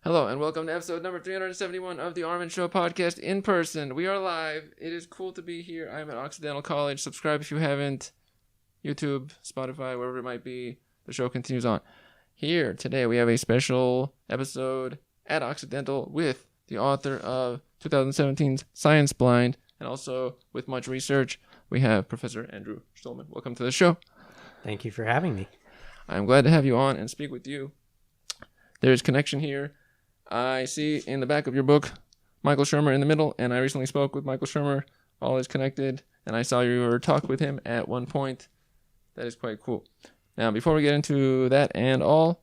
Hello and welcome to episode number 371 of the Armin Show podcast in person. We are live. It is cool to be here. I'm at Occidental College. Subscribe if you haven't. YouTube, Spotify, wherever it might be. The show continues on. Here today we have a special episode at Occidental with the author of 2017's Scienceblind, and also with much research, we have Professor Andrew Shtulman. Welcome to the show. Thank you for having me. I'm glad to have you on and speak with you. There's connection here. I see in the back of your book, Michael Shermer in the middle, and I recently spoke with Michael Shermer. All is connected, and I saw your talk with him at one point. That is quite cool. Now, before we get into that and all,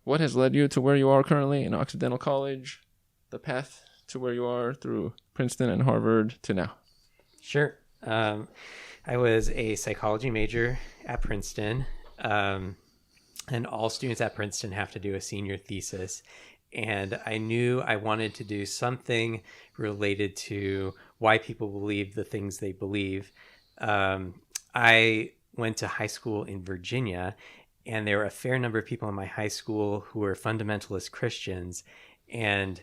what has led you to where you are currently in Occidental College, the path to where you are through Princeton and Harvard to now? Sure. I was a psychology major at Princeton, and all students at Princeton have to do a senior thesis. And I knew I wanted to do something related to why people believe the things they believe. I went to high school in Virginia, and there were a fair number of people in my high school who were fundamentalist Christians. And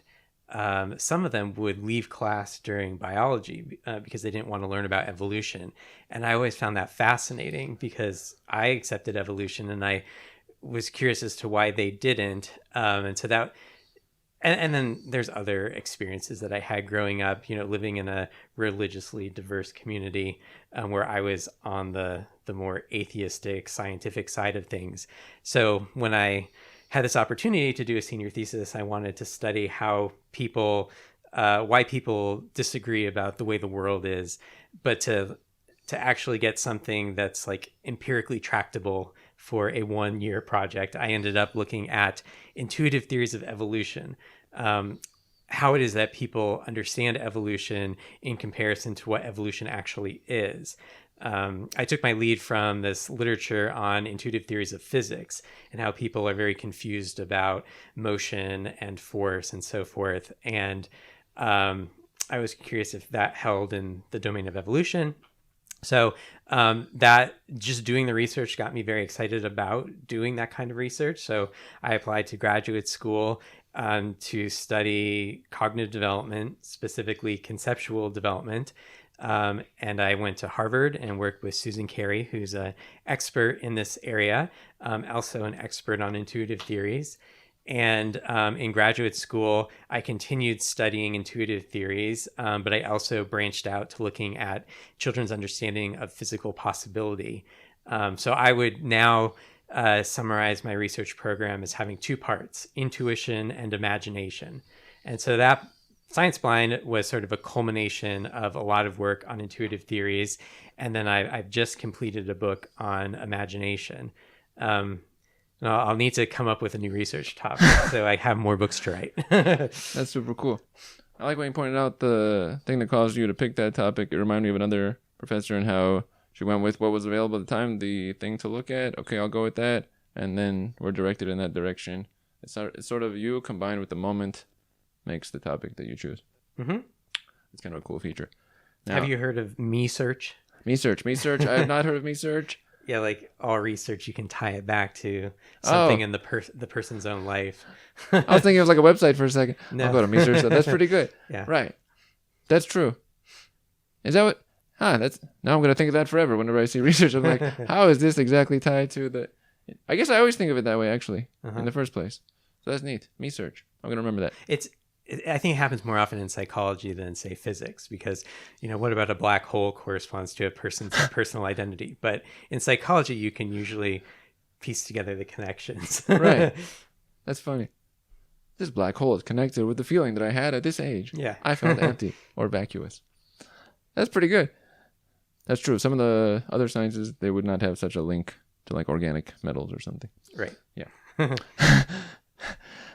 some of them would leave class during biology because they didn't want to learn about evolution. And I always found that fascinating because I accepted evolution and I was curious as to why they didn't. And so that... And then there's other experiences that I had growing up, living in a religiously diverse community where I was on the more atheistic, scientific side of things. So when I had this opportunity to do a senior thesis, I wanted to study how why people disagree about the way the world is, but to actually get something that's like empirically tractable for a 1-year project. I ended up looking at intuitive theories of evolution, how it is that people understand evolution in comparison to what evolution actually is. I took my lead from this literature on intuitive theories of physics and how people are very confused about motion and force and so forth. And I was curious if that held in the domain of evolution. So that just doing the research got me very excited about doing that kind of research. So I applied to graduate school to study cognitive development, specifically conceptual development. And I went to Harvard and worked with Susan Carey, who's an expert in this area, also an expert on intuitive theories. And in graduate school, I continued studying intuitive theories, but I also branched out to looking at children's understanding of physical possibility. So I would now summarize my research program as having 2 parts, intuition and imagination. And so that Scienceblind was sort of a culmination of a lot of work on intuitive theories. And then I've just completed a book on imagination. I'll need to come up with a new research topic so I have more books to write. That's super cool. I like when you pointed out the thing that caused you to pick that topic. It reminded me of another professor and how she went with what was available at the time, the thing to look at. Okay, I'll go with that. And then we're directed in that direction. It's sort of you combined with the moment makes the topic that you choose. Mm-hmm. It's kind of a cool feature. Now, have you heard of Me Search? Me Search. I have not heard of Me Search. Yeah, like all research, you can tie it back to something in the person's own life. I was thinking it was like a website for a second. No. I'll go to Me Search. That's pretty good. Yeah. Right. That's true. Is that what... now I'm going to think of that forever whenever I see research. I'm like, how is this exactly tied to the... I guess I always think of it that way, actually, in the first place. So that's neat. Me Search. I'm going to remember that. I think it happens more often in psychology than, say, physics, because, what about a black hole corresponds to a person's personal identity? But in psychology, you can usually piece together the connections. Right. That's funny. This black hole is connected with the feeling that I had at this age. Yeah. I felt empty or vacuous. That's pretty good. That's true. Some of the other sciences, they would not have such a link to like organic metals or something. Right. Yeah.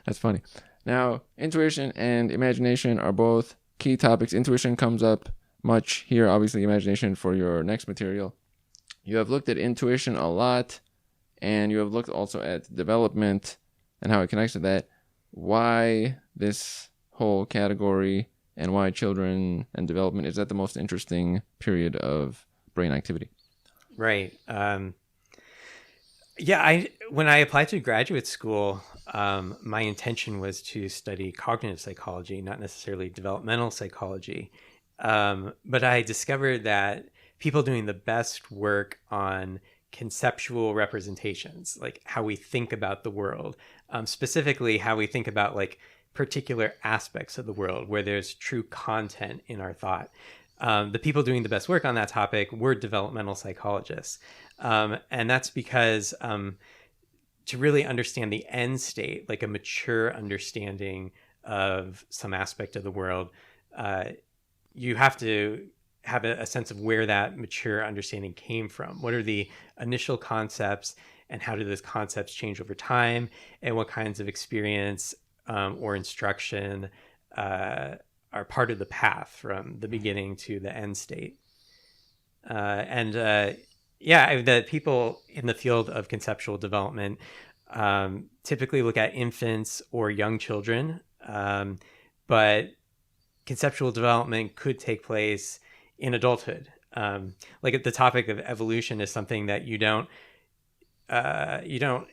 That's funny. Now, intuition and imagination are both key topics. Intuition comes up much here, obviously imagination for your next material. You have looked at intuition a lot, and you have looked also at development and how it connects to that. Why this whole category and why children and development, is that the most interesting period of brain activity? Right. When I applied to graduate school, my intention was to study cognitive psychology, not necessarily developmental psychology. But I discovered that people doing the best work on conceptual representations, like how we think about the world, specifically how we think about like particular aspects of the world where there's true content in our thought. The people doing the best work on that topic were developmental psychologists. And that's because to really understand the end state, like a mature understanding of some aspect of the world, you have to have a sense of where that mature understanding came from. What are the initial concepts, and how do those concepts change over time, and what kinds of experience or instruction are part of the path from the beginning to the end state. The people in the field of conceptual development typically look at infants or young children, but conceptual development could take place in adulthood. Like the topic of evolution is something that you don't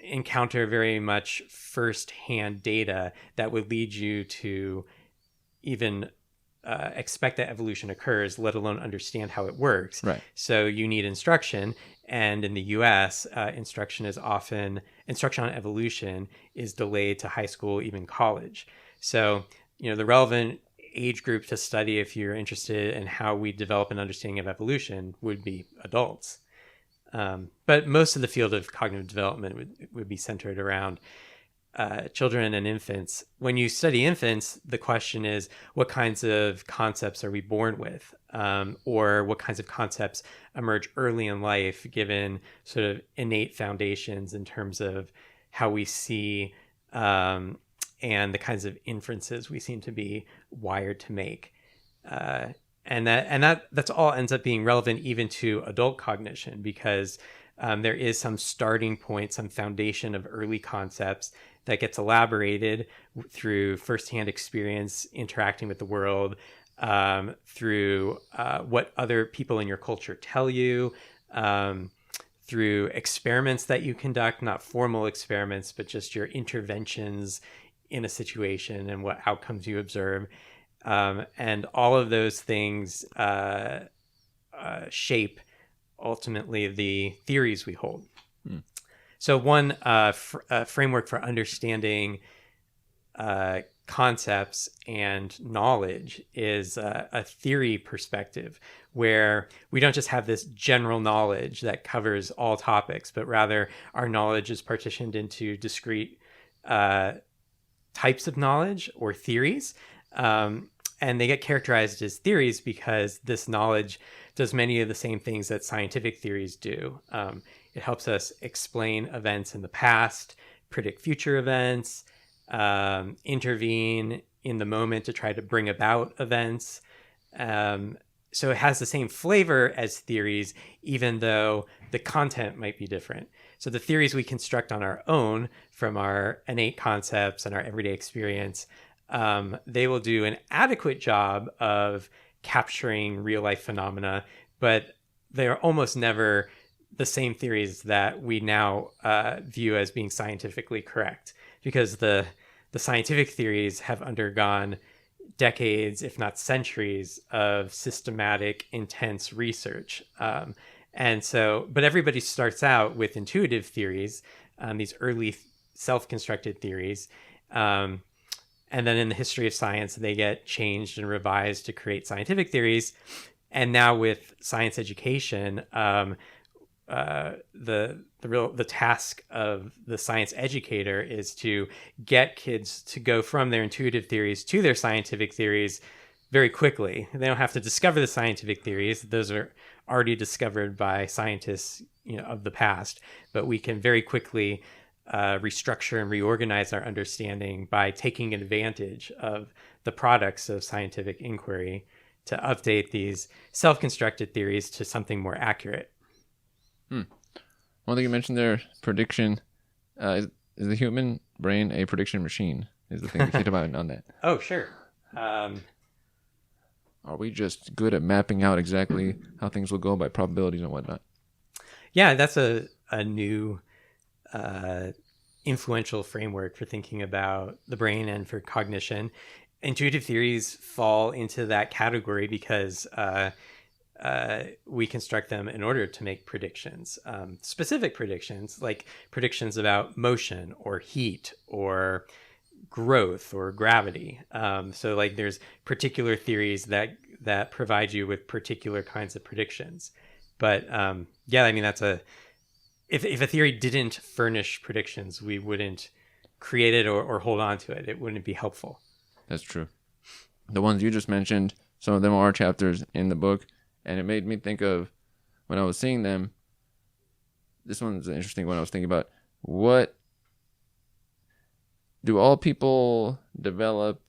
encounter very much firsthand data that would lead you to even expect that evolution occurs, let alone understand how it works. Right. So you need instruction. And in the US, instruction on evolution is delayed to high school, even college. So, the relevant age group to study if you're interested in how we develop an understanding of evolution would be adults. But most of the field of cognitive development would be centered around children and infants. When you study infants, the question is, what kinds of concepts are we born with? Or what kinds of concepts emerge early in life, given sort of innate foundations in terms of how we see and the kinds of inferences we seem to be wired to make. And that's all ends up being relevant even to adult cognition, because there is some starting point, some foundation of early concepts that gets elaborated through firsthand experience interacting with the world, through what other people in your culture tell you, through experiments that you conduct, not formal experiments, but just your interventions in a situation and what outcomes you observe. And all of those things shape ultimately the theories we hold. So one framework for understanding concepts and knowledge is a theory perspective, where we don't just have this general knowledge that covers all topics, but rather our knowledge is partitioned into discrete types of knowledge or theories. And they get characterized as theories because this knowledge does many of the same things that scientific theories do. It helps us explain events in the past, predict future events, intervene in the moment to try to bring about events. So it has the same flavor as theories, even though the content might be different. So the theories we construct on our own from our innate concepts and our everyday experience, they will do an adequate job of capturing real life phenomena, but they are almost never the same theories that we now view as being scientifically correct, because the scientific theories have undergone decades, if not centuries, of systematic, intense research. But everybody starts out with intuitive theories, these early self-constructed theories. And then in the history of science, they get changed and revised to create scientific theories. And now with science education, the task of the science educator is to get kids to go from their intuitive theories to their scientific theories very quickly. They don't have to discover the scientific theories; those are already discovered by scientists, of the past. But we can very quickly restructure and reorganize our understanding by taking advantage of the products of scientific inquiry to update these self-constructed theories to something more accurate. One thing you mentioned there, prediction. Is the human brain a prediction machine? Is the thing to think about on that? Oh, sure. Are we just good at mapping out exactly how things will go by probabilities and whatnot? Yeah, that's a new influential framework for thinking about the brain and for cognition. Intuitive theories fall into that category because we construct them in order to make predictions, specific predictions, like predictions about motion or heat or growth or gravity. So like there's particular theories that provide you with particular kinds of predictions. But yeah, I mean, if a theory didn't furnish predictions, we wouldn't create it or hold on to it. It wouldn't be helpful. That's true. The ones you just mentioned, some of them are chapters in the book, and it made me think of, when I was seeing them, this one's an interesting one. I was thinking about, what do all people develop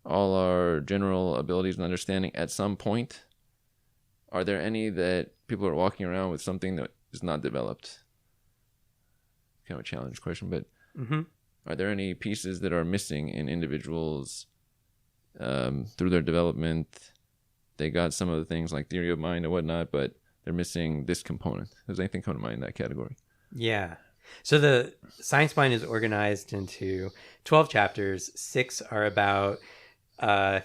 all our general abilities and understanding at some point? Are there any that people are walking around with something that is not developed? Kind of a challenge question, but are there any pieces that are missing in individuals through their development? They got some of the things like theory of mind and whatnot, but they're missing this component. Does anything come to mind in that category? Yeah. So the Scienceblind is organized into 12 chapters. 6 are about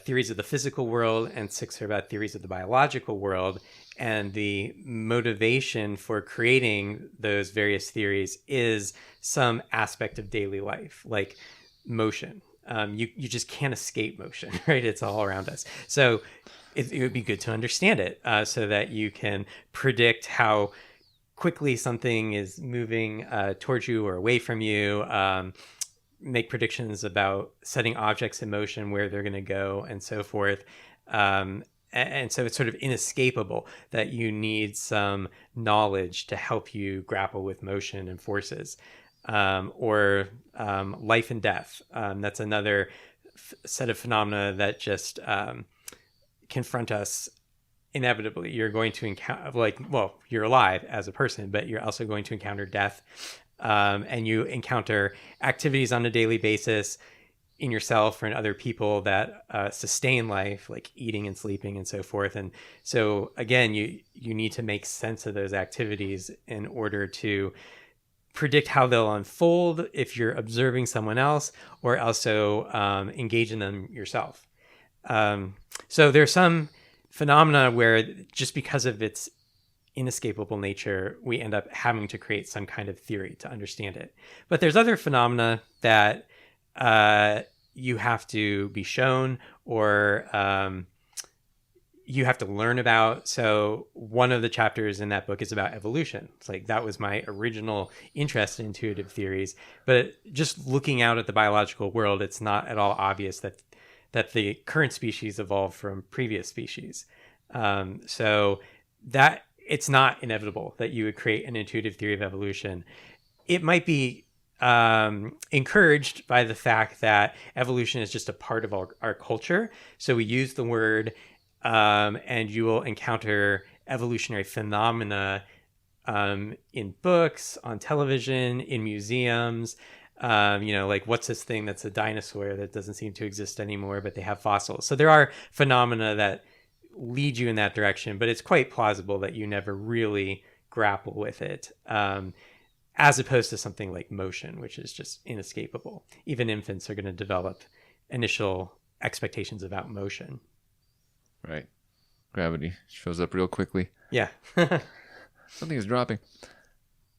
theories of the physical world, and 6 are about theories of the biological world. And the motivation for creating those various theories is some aspect of daily life, like motion. You just can't escape motion, right? It's all around us. So it would be good to understand it so that you can predict how quickly something is moving towards you or away from you, make predictions about setting objects in motion, where they're going to go, and so forth. And so it's sort of inescapable that you need some knowledge to help you grapple with motion and forces. Or life and death. That's another set of phenomena that just confront us inevitably. You're going to encounter, you're alive as a person, but you're also going to encounter death. And you encounter activities on a daily basis in yourself or in other people that sustain life, like eating and sleeping and so forth. And so again, you need to make sense of those activities in order to predict how they'll unfold if you're observing someone else, or also engage in them yourself. So there's some phenomena where, just because of its inescapable nature, we end up having to create some kind of theory to understand it. But there's other phenomena that you have to be shown, or you have to learn about. So one of the chapters in that book is about evolution. It's like, that was my original interest in intuitive theories. But just looking out at the biological world, it's not at all obvious that the current species evolved from previous species. So that it's not inevitable that you would create an intuitive theory of evolution. It might be encouraged by the fact that evolution is just a part of our culture. So we use the word, and you will encounter evolutionary phenomena in books, on television, in museums. Like, what's this thing that's a dinosaur that doesn't seem to exist anymore, but they have fossils. So there are phenomena that lead you in that direction, but it's quite plausible that you never really grapple with it, as opposed to something like motion, which is just inescapable. Even infants are going to develop initial expectations about motion. Right. Gravity shows up real quickly. Yeah. Something is dropping.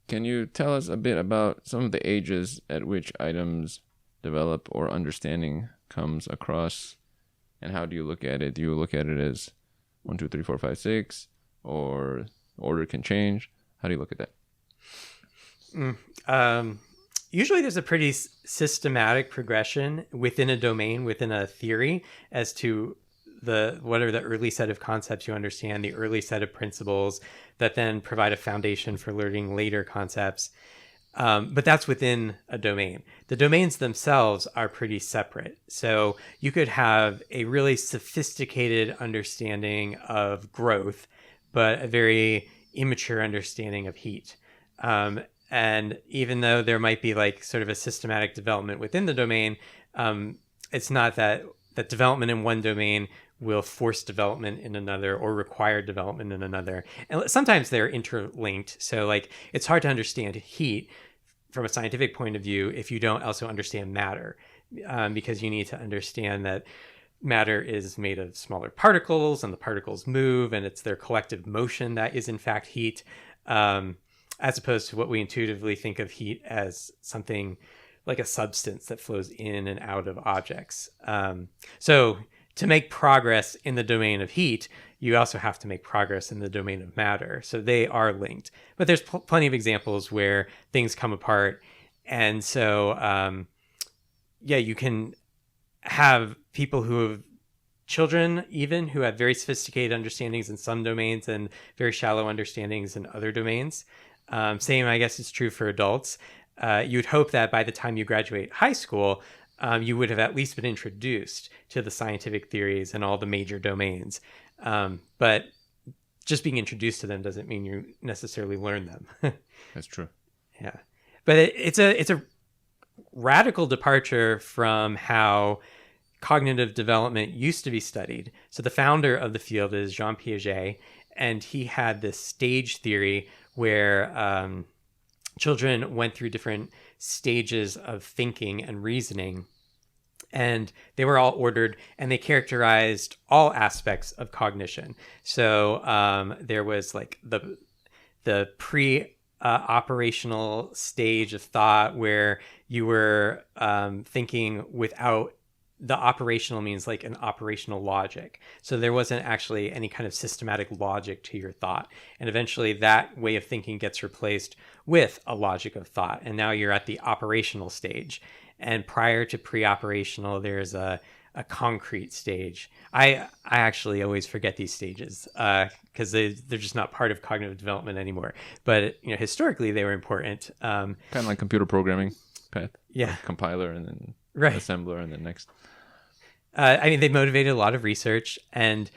Can you tell us a bit about some of the ages at which items develop or understanding comes across, and how do you look at it? Do you look at it as 1, 2, 3, 4, 5, 6, or order can change? How do you look at that? Usually there's a pretty systematic progression within a domain, within a theory, as to what are the early set of concepts you understand, the early set of principles that then provide a foundation for learning later concepts. But that's within a domain. The domains themselves are pretty separate. So you could have a really sophisticated understanding of growth, but a very immature understanding of heat. And even though there might be like sort of a systematic development within the domain, it's not that development in one domain will force development in another or require development in another. And sometimes they're interlinked. So like, it's hard to understand heat from a scientific point of view if you don't also understand matter, because you need to understand that matter is made of smaller particles and the particles move and it's their collective motion that is in fact heat, as opposed to what we intuitively think of heat as something like a substance that flows in and out of objects. So to make progress in the domain of heat, you also have to make progress in the domain of matter. So they are linked. But there's plenty of examples where things come apart. And so, you can have people who have children even who have very sophisticated understandings in some domains and very shallow understandings in other domains. Same, I guess, is true for adults. You'd hope that by the time you graduate high school, you would have at least been introduced to the scientific theories and all the major domains. But just being introduced to them doesn't mean you necessarily learn them. That's true. Yeah. But it's a radical departure from how cognitive development used to be studied. So the founder of the field is Jean Piaget, and he had this stage theory where children went through different stages of thinking and reasoning, and they were all ordered, and they characterized all aspects of cognition. So there was like the pre-operational stage of thought where you were thinking without the operational means like an operational logic. So there wasn't actually any kind of systematic logic to your thought. And eventually that way of thinking gets replaced with a logic of thought. And now you're at the operational stage. And prior to pre-operational, there's a concrete stage. I actually always forget these stages because they're just not part of cognitive development anymore. But historically, they were important. Kind of like computer programming path. Yeah. Like compiler and then assembler and then next. They motivated a lot of research, and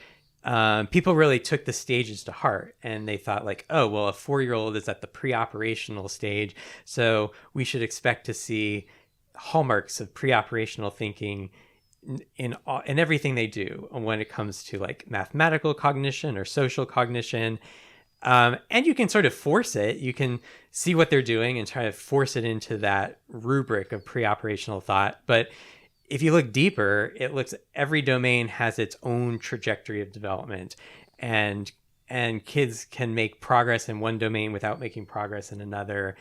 people really took the stages to heart, and they thought like, oh, well, a 4-year-old is at the pre-operational stage, so we should expect to see hallmarks of pre-operational thinking in everything they do when it comes to like mathematical cognition or social cognition. And you can sort of force it. You can see what they're doing and try to force it into that rubric of pre-operational thought. But if you look deeper, every domain has its own trajectory of development, and kids can make progress in one domain without making progress in another,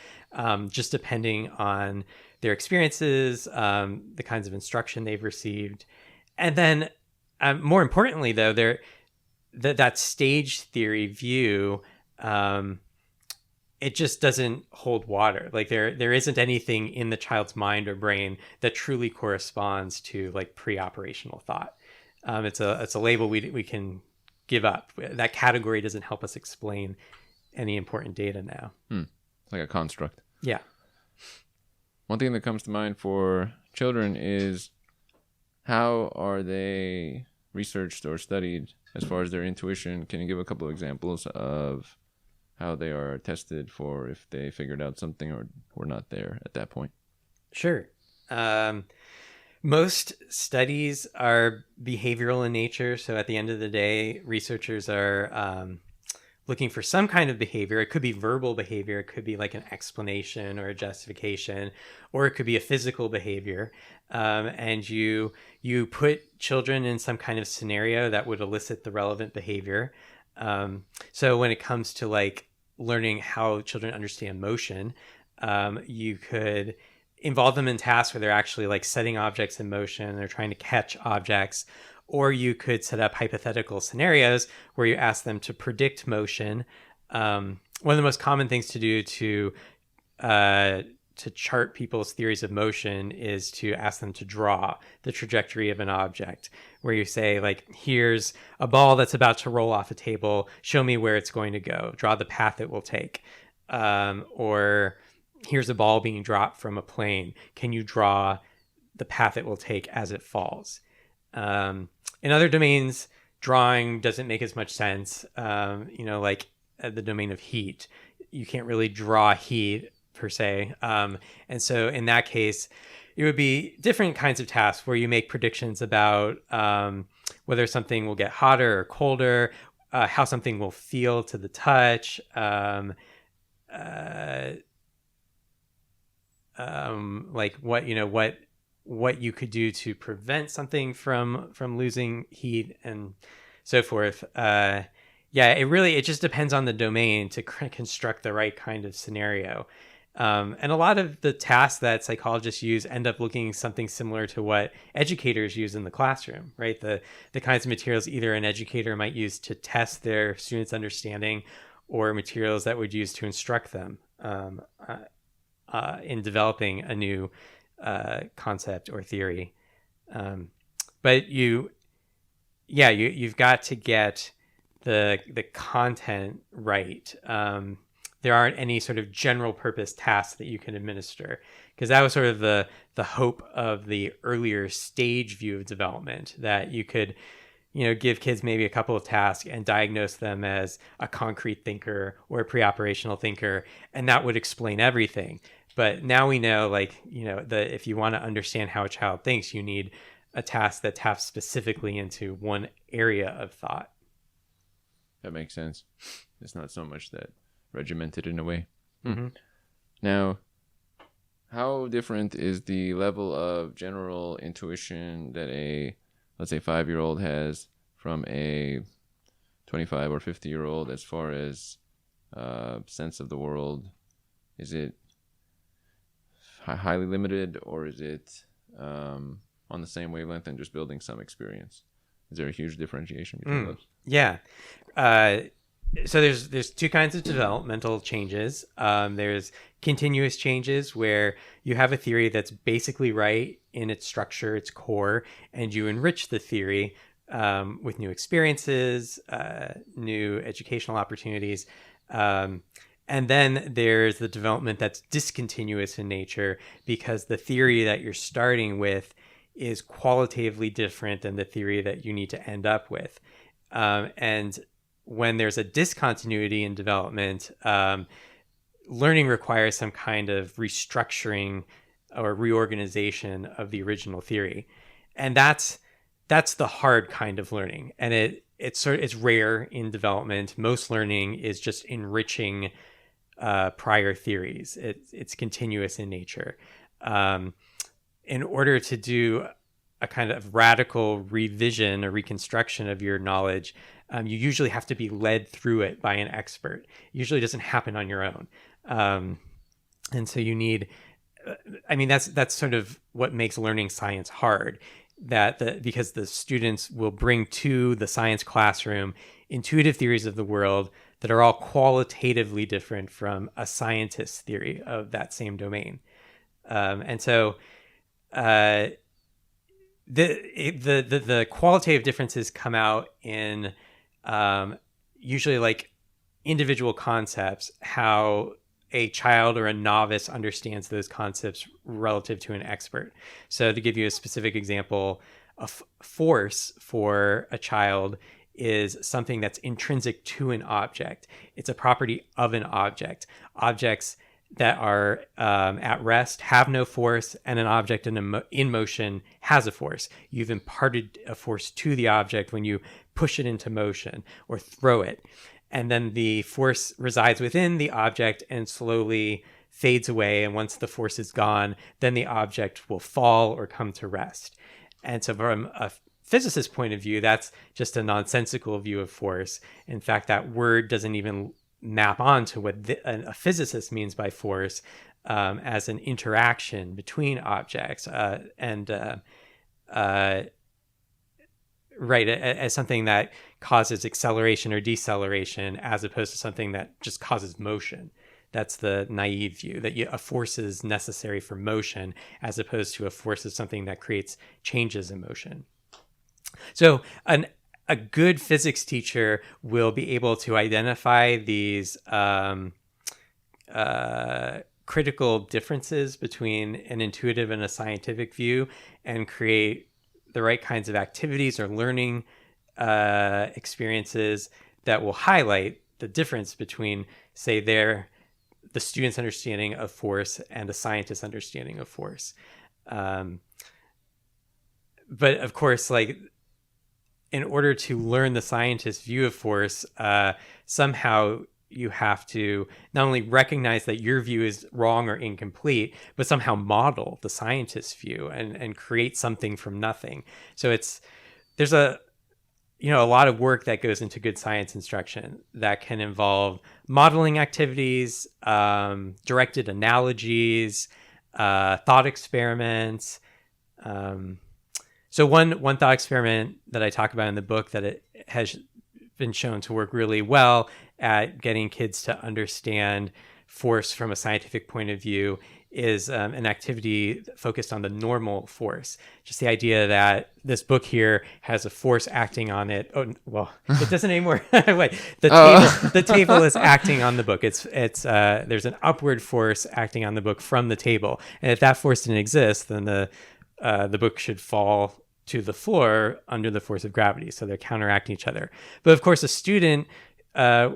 just depending on their experiences, the kinds of instruction they've received. And then more importantly, though, that stage theory view, it just doesn't hold water. Like there isn't anything in the child's mind or brain that truly corresponds to like pre-operational thought. It's a label we can give up. That category doesn't help us explain any important data now. Like a construct. Yeah. One thing that comes to mind for children is how are they researched or studied as far as their intuition? Can you give a couple of examples of how they are tested for if they figured out something or were not there at that point? Sure. Most studies are behavioral in nature. So at the end of the day, researchers are looking for some kind of behavior. It could be verbal behavior. It could be like an explanation or a justification, or it could be a physical behavior. And you put children in some kind of scenario that would elicit the relevant behavior. So when it comes to like learning how children understand motion, you could involve them in tasks where they're actually like setting objects in motion, they're trying to catch objects, or you could set up hypothetical scenarios where you ask them to predict motion. One of the most common things to do to chart people's theories of motion is to ask them to draw the trajectory of an object, where you say like, here's a ball that's about to roll off a table, show me where it's going to go, draw the path it will take. Or here's a ball being dropped from a plane, can you draw the path it will take as it falls? In other domains, drawing doesn't make as much sense. Like the domain of heat, you can't really draw heat per se. And so in that case, it would be different kinds of tasks where you make predictions about whether something will get hotter or colder, how something will feel to the touch, like what you could do to prevent something from losing heat and so forth. It just depends on the domain to construct the right kind of scenario. And a lot of the tasks that psychologists use end up looking something similar to what educators use in the classroom, right? The kinds of materials either an educator might use to test their students' understanding, or materials that would use to instruct them in developing a new concept or theory. But you've got to get the content right. There aren't any sort of general purpose tasks that you can administer, because that was sort of the hope of the earlier stage view of development, that you could give kids maybe a couple of tasks and diagnose them as a concrete thinker or a pre-operational thinker, and that would explain everything. But now we know, if you want to understand how a child thinks, you need a task that taps specifically into one area of thought. That makes sense. It's not so much that regimented in a way. Mm-hmm. Now, how different is the level of general intuition that a, let's say, 5-year-old has from a 25 or 50-year-old as far as sense of the world? Is it highly limited, or is it on the same wavelength and just building some experience? Is there a huge differentiation between those? Yeah. So there's two kinds of developmental changes. There's continuous changes, where you have a theory that's basically right in its structure, its core, and you enrich the theory with new experiences, new educational opportunities. And then there's the development that's discontinuous in nature, because the theory that you're starting with is qualitatively different than the theory that you need to end up with. And when there's a discontinuity in development, learning requires some kind of restructuring or reorganization of the original theory. And that's the hard kind of learning. And it's rare in development. Most learning is just enriching prior theories. It's continuous in nature. In order to do a kind of radical revision or reconstruction of your knowledge, you usually have to be led through it by an expert. It usually doesn't happen on your own. And so you need, that's sort of what makes learning science hard, because the students will bring to the science classroom intuitive theories of the world that are all qualitatively different from a scientist's theory of that same domain. And so the qualitative differences come out in usually like individual concepts, how a child or a novice understands those concepts relative to an expert. So to give you a specific example, a force for a child is something that's intrinsic to an object. It's a property of an object. Objects that are at rest have no force, and an object in motion has a force. You've imparted a force to the object when you push it into motion or throw it. And then the force resides within the object and slowly fades away. And once the force is gone, then the object will fall or come to rest. And so from a physicist's point of view, that's just a nonsensical view of force. In fact, that word doesn't even map onto what a physicist means by force, as an interaction between objects, as something that causes acceleration or deceleration, as opposed to something that just causes motion. That's the naive view, that a force is necessary for motion, as opposed to a force is something that creates changes in motion. So a good physics teacher will be able to identify these critical differences between an intuitive and a scientific view, and create the right kinds of activities or learning experiences that will highlight the difference between, say, the student's understanding of force and a scientist's understanding of force. But of course, in order to learn the scientist's view of force, somehow you have to not only recognize that your view is wrong or incomplete, but somehow model the scientist's view and create something from nothing. So there's a lot of work that goes into good science instruction that can involve modeling activities, directed analogies, thought experiments. So one thought experiment that I talk about in the book that it has been shown to work really well at getting kids to understand force from a scientific point of view is an activity focused on the normal force. Just the idea that this book here has a force acting on it. Oh, well, it doesn't anymore. Wait, the table is acting on the book. It's there's an upward force acting on the book from the table. And if that force didn't exist, then the book should fall to the floor under the force of gravity. So they're counteracting each other. But of course, a student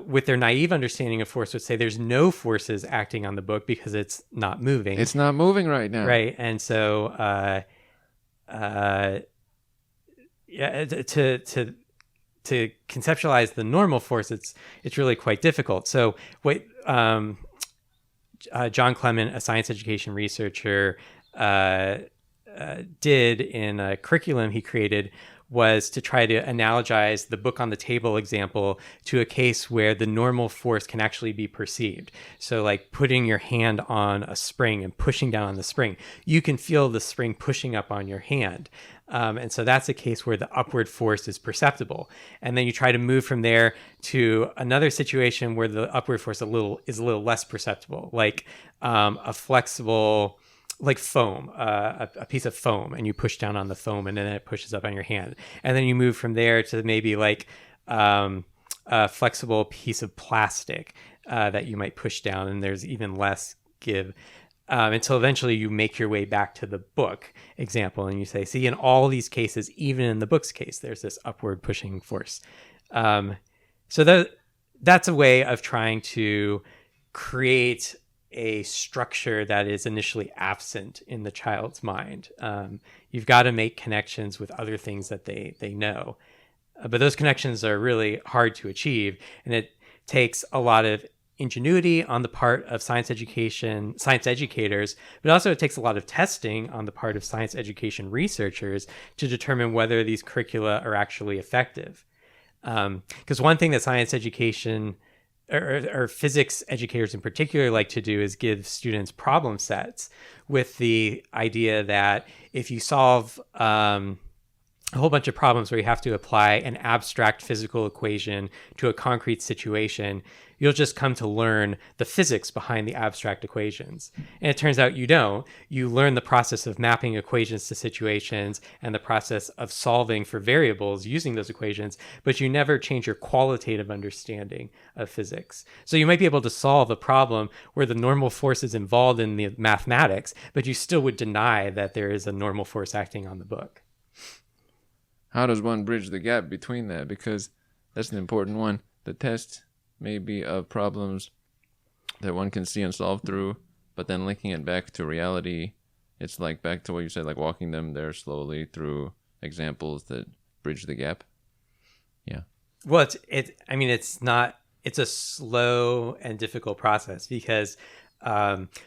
with their naive understanding of force would say there's no forces acting on the book because it's not moving. It's not moving right now. Right. And so to conceptualize the normal force, it's really quite difficult. So what John Clement, a science education researcher, did in a curriculum he created was to try to analogize the book on the table example to a case where the normal force can actually be perceived. So like putting your hand on a spring and pushing down on the spring, you can feel the spring pushing up on your hand. And so that's a case where the upward force is perceptible. And then you try to move from there to another situation where the upward force is a little less perceptible, like a flexible, like foam, a piece of foam, and you push down on the foam and then it pushes up on your hand. And then you move from there to maybe like a flexible piece of plastic that you might push down, and there's even less give until eventually you make your way back to the book example and you say, see, in all these cases, even in the book's case, there's this upward pushing force. So that's a way of trying to create a structure that is initially absent in the child's mind. You've got to make connections with other things that they know. But those connections are really hard to achieve, and it takes a lot of ingenuity on the part of science educators, but also it takes a lot of testing on the part of science education researchers to determine whether these curricula are actually effective. Because one thing that science education or physics educators in particular like to do is give students problem sets with the idea that if you solve a whole bunch of problems where you have to apply an abstract physical equation to a concrete situation, you'll just come to learn the physics behind the abstract equations. And it turns out you don't. You learn the process of mapping equations to situations and the process of solving for variables using those equations, but you never change your qualitative understanding of physics. So you might be able to solve a problem where the normal force is involved in the mathematics, but you still would deny that there is a normal force acting on the book. How does one bridge the gap between that? Because that's an important one. The test may be of problems that one can see and solve through, but then linking it back to reality, it's like back to what you said, like walking them there slowly through examples that bridge the gap. Yeah. Well, it's a slow and difficult process because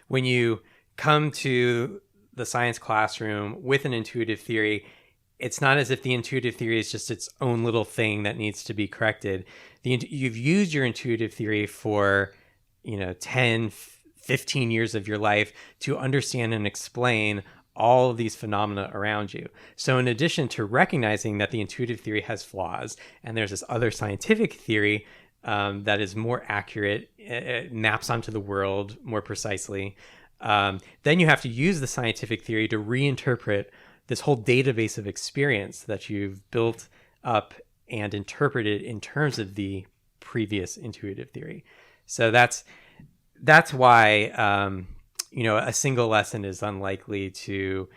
when you come to the science classroom with an intuitive theory, it's not as if the intuitive theory is just its own little thing that needs to be corrected. You've used your intuitive theory for, 10, 15 years of your life to understand and explain all of these phenomena around you. So in addition to recognizing that the intuitive theory has flaws and there's this other scientific theory that is more accurate, it maps onto the world more precisely, then you have to use the scientific theory to reinterpret this whole database of experience that you've built up and interpreted in terms of the previous intuitive theory. So that's why a single lesson is unlikely to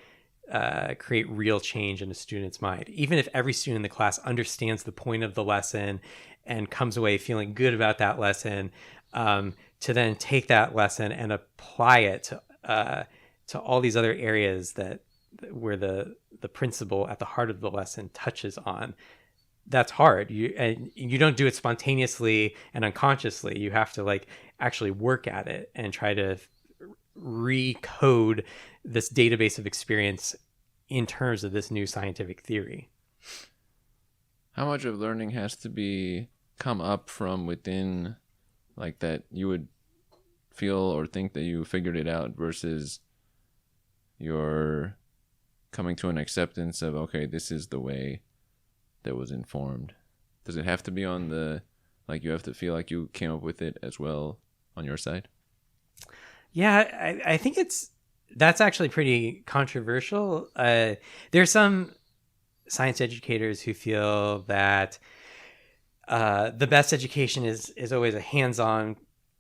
create real change in a student's mind. Even if every student in the class understands the point of the lesson and comes away feeling good about that lesson, to then take that lesson and apply it to all these other areas where the principle at the heart of the lesson touches on, that's hard. You don't do it spontaneously and unconsciously. You have to like actually work at it and try to recode this database of experience in terms of this new scientific theory. How much of learning has to be come up from within, like that you would feel or think that you figured it out versus you're coming to an acceptance of, okay, this is the way that was informed? Does it have to be on the, like you have to feel like you came up with it as well on your side? Yeah, I think that's actually pretty controversial. There's some science educators who feel that the best education is always a hands-on.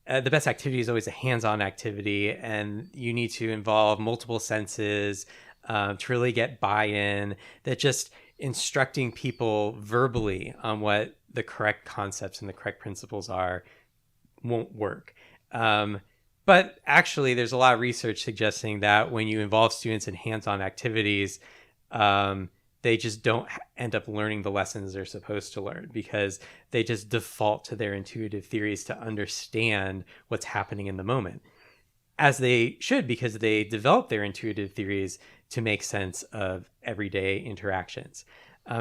The best activity is always a hands-on activity, and you need to involve multiple senses to really get buy-in. That just instructing people verbally on what the correct concepts and the correct principles are won't work. But actually, there's a lot of research suggesting that when you involve students in hands-on activities, they just don't end up learning the lessons they're supposed to learn because they just default to their intuitive theories to understand what's happening in the moment, as they should, because they develop their intuitive theories to make sense of everyday interactions.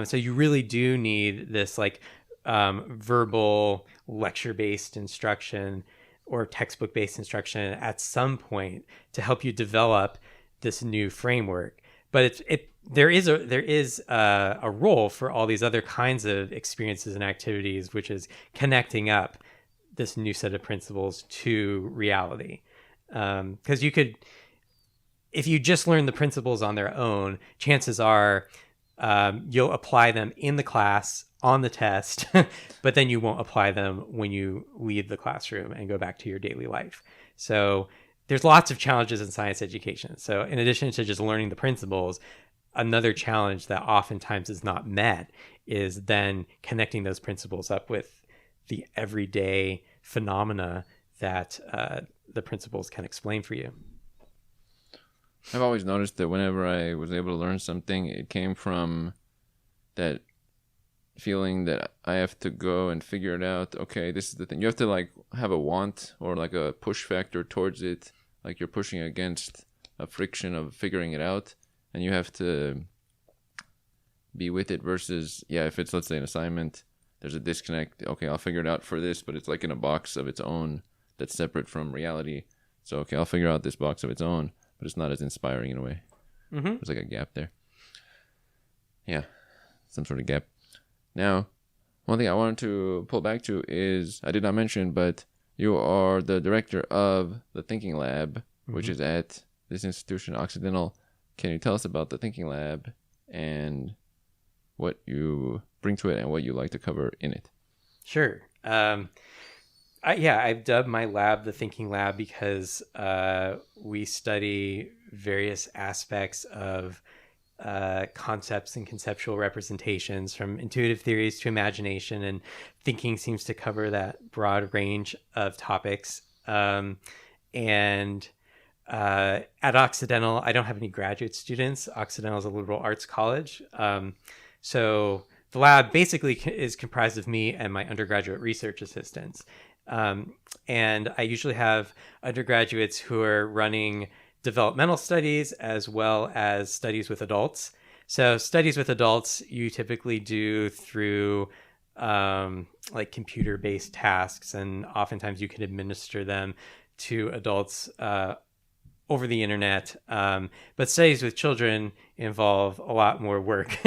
So you really do need this like verbal lecture-based instruction or textbook-based instruction at some point to help you develop this new framework. But there is a role for all these other kinds of experiences and activities, which is connecting up this new set of principles to reality. Because you could, if you just learn the principles on their own, chances are you'll apply them in the class on the test, but then you won't apply them when you leave the classroom and go back to your daily life. So there's lots of challenges in science education. So in addition to just learning the principles, another challenge that oftentimes is not met is then connecting those principles up with the everyday phenomena that the principles can explain for you. I've always noticed that whenever I was able to learn something, it came from that feeling that I have to go and figure it out. Okay, this is the thing. You have to like have a want or like a push factor towards it. Like you're pushing against a friction of figuring it out, and you have to be with it versus, yeah, if it's, let's say, an assignment, there's a disconnect. Okay, I'll figure it out for this, but it's like in a box of its own that's separate from reality. So, okay, I'll figure out this box of its own, but it's not as inspiring in a way. Mm-hmm. There's like a gap there. Yeah, some sort of gap. Now, one thing I wanted to pull back to is, I did not mention, but you are the director of the Thinking Lab, which is at this institution, Occidental. Can you tell us about the Thinking Lab and what you bring to it and what you like to cover in it? Sure. I've dubbed my lab the Thinking Lab because we study various aspects of concepts and conceptual representations, from intuitive theories to imagination, and thinking seems to cover that broad range of topics. And at Occidental, I don't have any graduate students. Occidental is a liberal arts college. So the lab basically is comprised of me and my undergraduate research assistants. And I usually have undergraduates who are running developmental studies as well as studies with adults. So studies with adults you typically do through like computer-based tasks, and oftentimes you can administer them to adults over the internet. But studies with children involve a lot more work.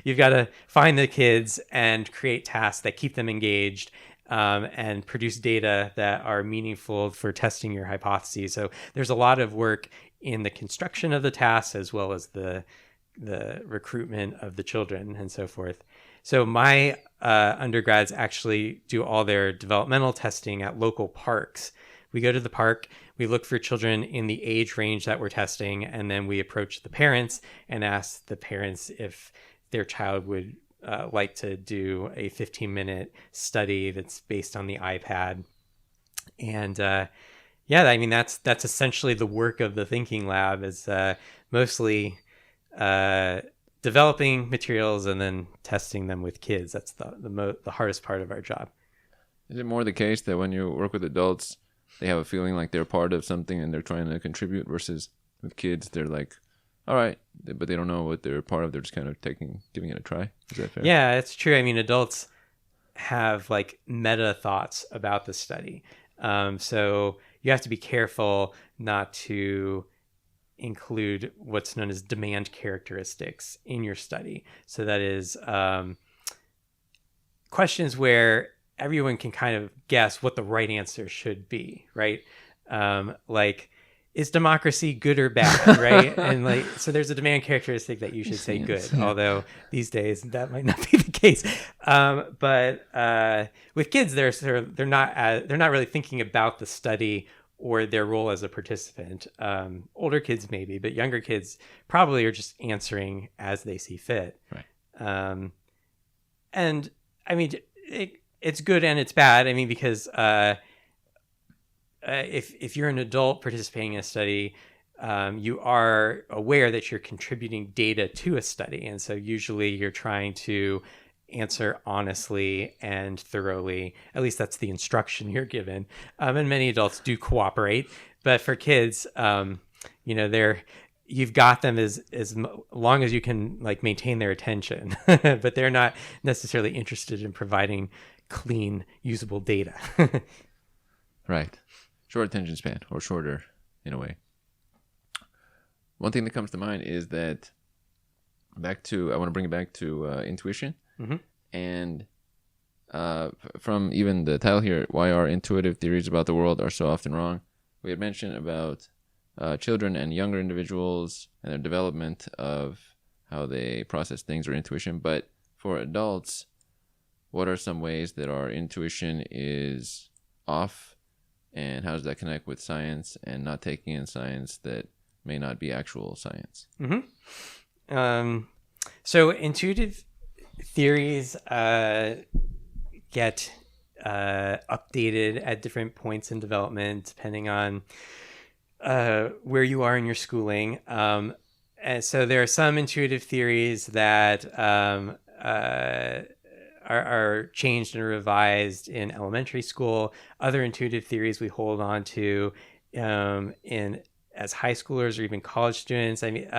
You've got to find the kids and create tasks that keep them engaged, and produce data that are meaningful for testing your hypotheses. So there's a lot of work in the construction of the tasks as well as the recruitment of the children and so forth. So my undergrads actually do all their developmental testing at local parks. We go to the park, we look for children in the age range that we're testing, and then we approach the parents and ask the parents if their child would like to do a 15-minute study that's based on the iPad. And I mean, that's essentially the work of the Thinking Lab, is mostly developing materials and then testing them with kids. That's the hardest part of our job. Is it more the case that when you work with adults, they have a feeling like they're part of something and they're trying to contribute, versus with kids, they're like, all right, but they don't know what they're part of. They're just kind of giving it a try. Is that fair? Yeah, it's true. I mean, adults have like meta thoughts about the study. So you have to be careful not to include what's known as demand characteristics in your study. So that is questions where everyone can kind of guess what the right answer should be, right? Like, is democracy good or bad, right? And like, so there's a demand characteristic that you should say good, although these days that might not be the case. But with kids, they're not really thinking about the study or their role as a participant. Older kids maybe, but younger kids probably are just answering as they see fit. Right. And I mean, it's good and it's bad. I mean, because if you're an adult participating in a study, you are aware that you're contributing data to a study. And so usually you're trying to answer honestly and thoroughly. At least that's the instruction you're given. And many adults do cooperate. But for kids, you've got them as long as you can like maintain their attention. But they're not necessarily interested in providing clean, usable data. Right. Short attention span, or shorter in a way. One thing that comes to mind is that I want to bring it back to intuition. Mm-hmm. And from even the title here, why our intuitive theories about the world are so often wrong. We had mentioned about children and younger individuals and their development of how they process things, or intuition. But for adults, what are some ways that our intuition is off? And how does that connect with science and not taking in science that may not be actual science? Mm-hmm. So intuitive theories get updated at different points in development, depending on where you are in your schooling. And so there are some intuitive theories that are changed and revised in elementary school. Other intuitive theories we hold on to as high schoolers or even college students. I mean,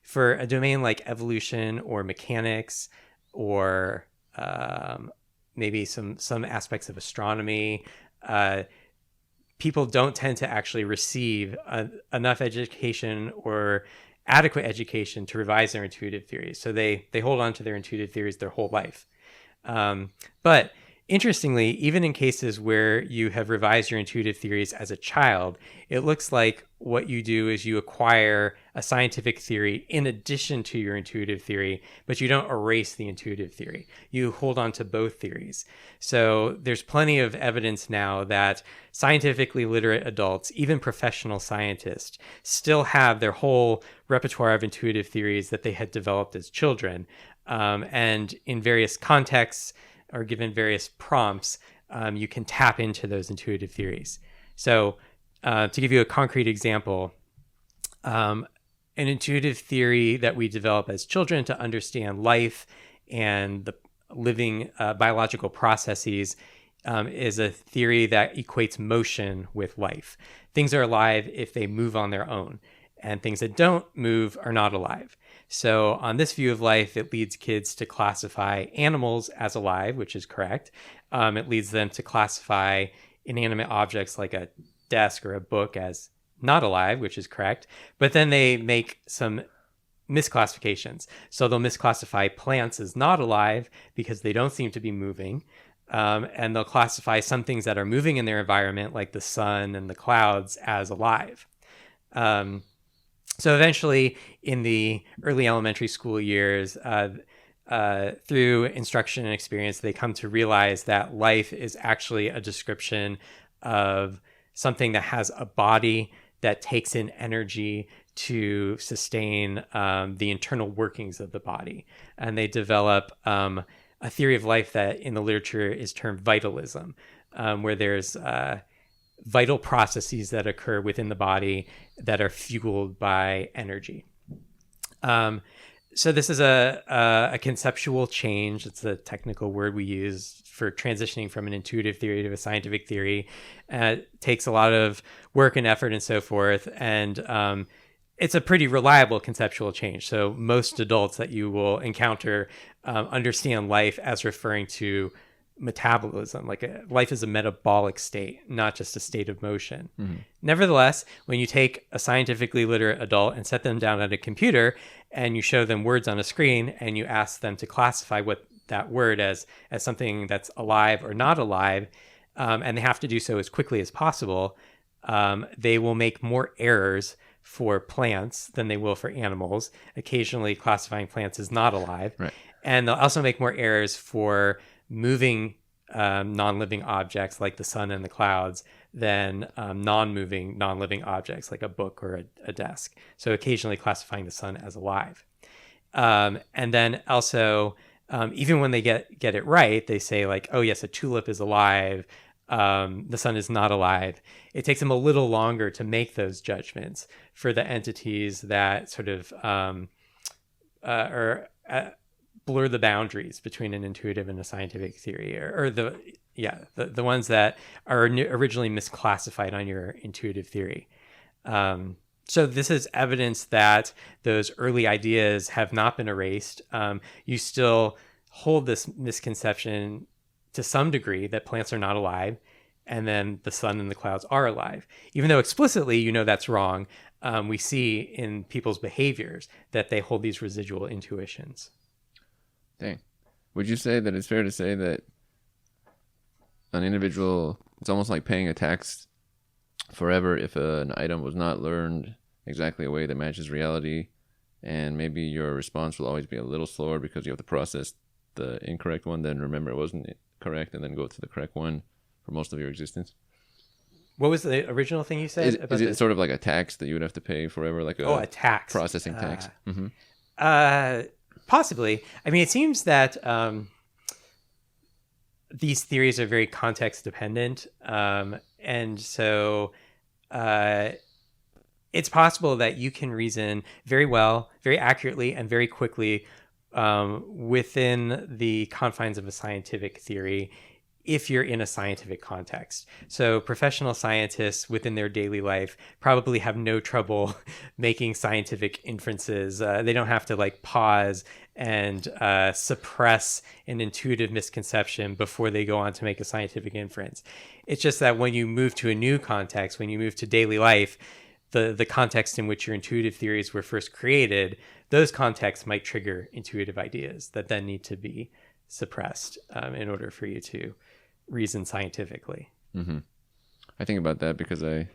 for a domain like evolution or mechanics, or maybe some aspects of astronomy, people don't tend to actually receive enough education or adequate education to revise their intuitive theories. So they hold on to their intuitive theories their whole life. But interestingly, even in cases where you have revised your intuitive theories as a child, it looks like what you do is you acquire a scientific theory in addition to your intuitive theory, but you don't erase the intuitive theory. You hold on to both theories. So there's plenty of evidence now that scientifically literate adults, even professional scientists, still have their whole repertoire of intuitive theories that they had developed as children. And in various contexts or given various prompts, you can tap into those intuitive theories. So to give you a concrete example, an intuitive theory that we develop as children to understand life and the living biological processes is a theory that equates motion with life. Things are alive if they move on their own, and things that don't move are not alive. So on this view of life, it leads kids to classify animals as alive, which is correct. It leads them to classify inanimate objects like a desk or a book as not alive, which is correct. But then they make some misclassifications. So they'll misclassify plants as not alive because they don't seem to be moving. And they'll classify some things that are moving in their environment, like the sun and the clouds, as alive. So eventually, in the early elementary school years, through instruction and experience, they come to realize that life is actually a description of something that has a body that takes in energy to sustain the internal workings of the body. And they develop a theory of life that in the literature is termed vitalism, where there's vital processes that occur within the body that are fueled by energy. So this is a conceptual change. It's a technical word we use for transitioning from an intuitive theory to a scientific theory. It takes a lot of work and effort and so forth. And it's a pretty reliable conceptual change. So most adults that you will encounter understand life as referring to metabolism, like life is a metabolic state, not just a state of motion. Mm-hmm. Nevertheless, when you take a scientifically literate adult and set them down at a computer and you show them words on a screen and you ask them to classify what that word as something that's alive or not alive, and they have to do so as quickly as possible, they will make more errors for plants than they will for animals, occasionally classifying plants as not alive. Right. And they'll also make more errors for moving non-living objects like the sun and the clouds than non-moving, non-living objects like a book or a desk. So occasionally classifying the sun as alive. And then also, even when they get it right, they say like, oh yes, a tulip is alive, the sun is not alive. It takes them a little longer to make those judgments for the entities that sort of blur the boundaries between an intuitive and a scientific theory, or the ones that are originally misclassified on your intuitive theory. So this is evidence that those early ideas have not been erased. You still hold this misconception to some degree that plants are not alive and then the sun and the clouds are alive. Even though explicitly you know that's wrong, we see in people's behaviors that they hold these residual intuitions. Dang. Would you say that it's fair to say that an individual, it's almost like paying a tax forever if an item was not learned exactly a way that matches reality, and maybe your response will always be a little slower because you have to process the incorrect one, then remember it wasn't correct, and then go to the correct one for most of your existence? What was the original thing you said? Is it sort of like a tax that you would have to pay forever? Like a tax. Processing tax? Possibly. I mean, it seems that these theories are very context dependent. And so it's possible that you can reason very well, very accurately, and very quickly within the confines of a scientific theory if you're in a scientific context. So professional scientists within their daily life probably have no trouble making scientific inferences. They don't have to like pause and suppress an intuitive misconception before they go on to make a scientific inference. It's just that when you move to a new context, when you move to daily life, the context in which your intuitive theories were first created, those contexts might trigger intuitive ideas that then need to be suppressed in order for you to reason scientifically. Mm-hmm. I think about that because I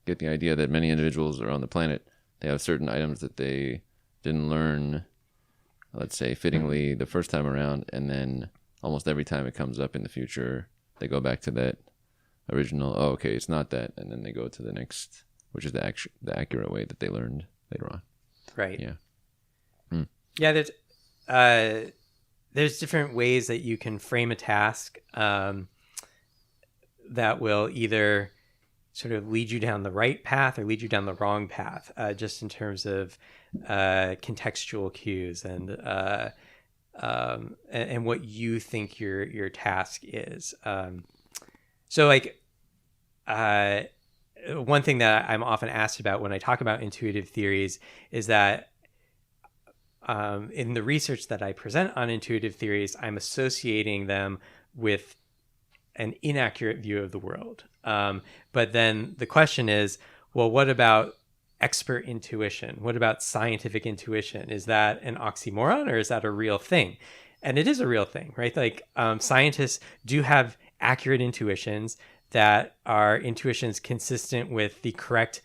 get the idea that many individuals around the planet, they have certain items that they didn't learn, let's say, fittingly the first time around, and then almost every time it comes up in the future, they go back to that original, oh, okay, it's not that, and then they go to the next, which is the accurate way that they learned later on. Right. Yeah. Yeah, there's different ways that you can frame a task that will either sort of lead you down the right path or lead you down the wrong path, just in terms of contextual cues and what you think your task is. So like one thing that I'm often asked about when I talk about intuitive theories is that in the research that I present on intuitive theories, I'm associating them with an inaccurate view of the world. But then the question is, well, what about expert intuition? What about scientific intuition? Is that an oxymoron or is that a real thing? And it is a real thing, right? Like scientists do have accurate intuitions that are intuitions consistent with the correct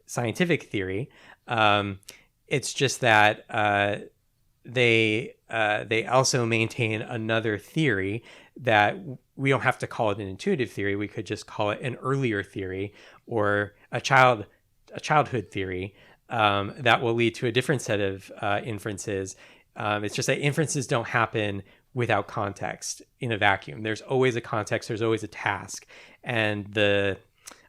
scientific theory. It's just that they also maintain another theory that we don't have to call it an intuitive theory. We could just call it an earlier theory or a childhood theory that will lead to a different set of inferences. It's just that inferences don't happen without context in a vacuum. There's always a context. There's always a task. And the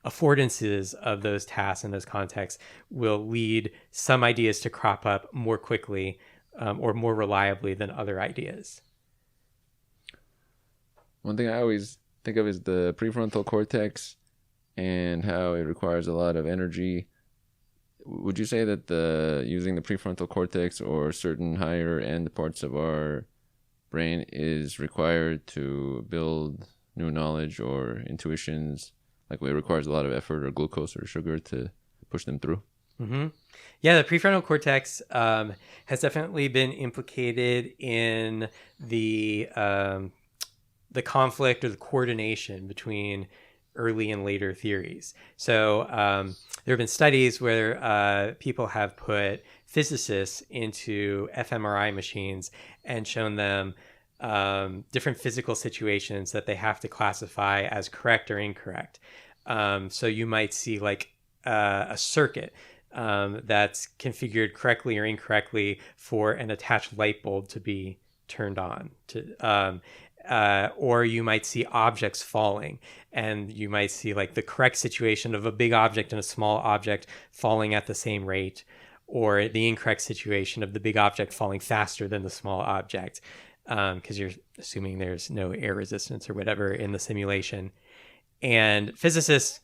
affordances of those tasks and those contexts will lead some ideas to crop up more quickly or more reliably than other ideas. One thing I always think of is the prefrontal cortex and how it requires a lot of energy. Would you say that using the prefrontal cortex or certain higher end parts of our brain is required to build new knowledge or intuitions? Like it requires a lot of effort or glucose or sugar to push them through? Mm-hmm. Yeah, the prefrontal cortex has definitely been implicated in the conflict or the coordination between early and later theories. So there have been studies where people have put physicists into fMRI machines and shown them different physical situations that they have to classify as correct or incorrect. So you might see like a circuit that's configured correctly or incorrectly for an attached light bulb to be turned on. Or you might see objects falling, and you might see like the correct situation of a big object and a small object falling at the same rate, or the incorrect situation of the big object falling faster than the small object, because you're assuming there's no air resistance or whatever in the simulation. And physicists,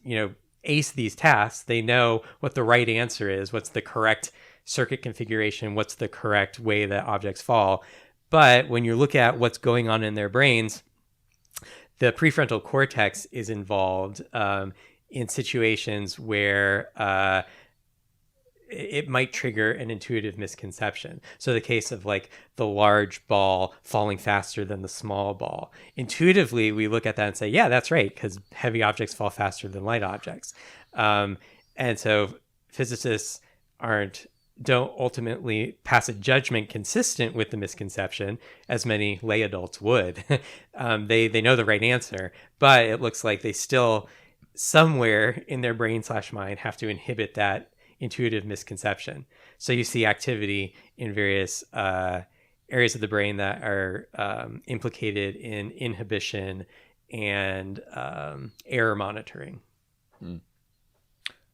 ace these tasks. They know what the right answer is, what's the correct circuit configuration, what's the correct way that objects fall. But when you look at what's going on in their brains, the prefrontal cortex is involved in situations where it might trigger an intuitive misconception. So the case of like the large ball falling faster than the small ball. Intuitively, we look at that and say, yeah, that's right, because heavy objects fall faster than light objects. And so physicists don't ultimately pass a judgment consistent with the misconception, as many lay adults would. They know the right answer, but it looks like they still, somewhere in their brain/mind, have to inhibit that intuitive misconception. So you see activity in various areas of the brain that are implicated in inhibition and error monitoring.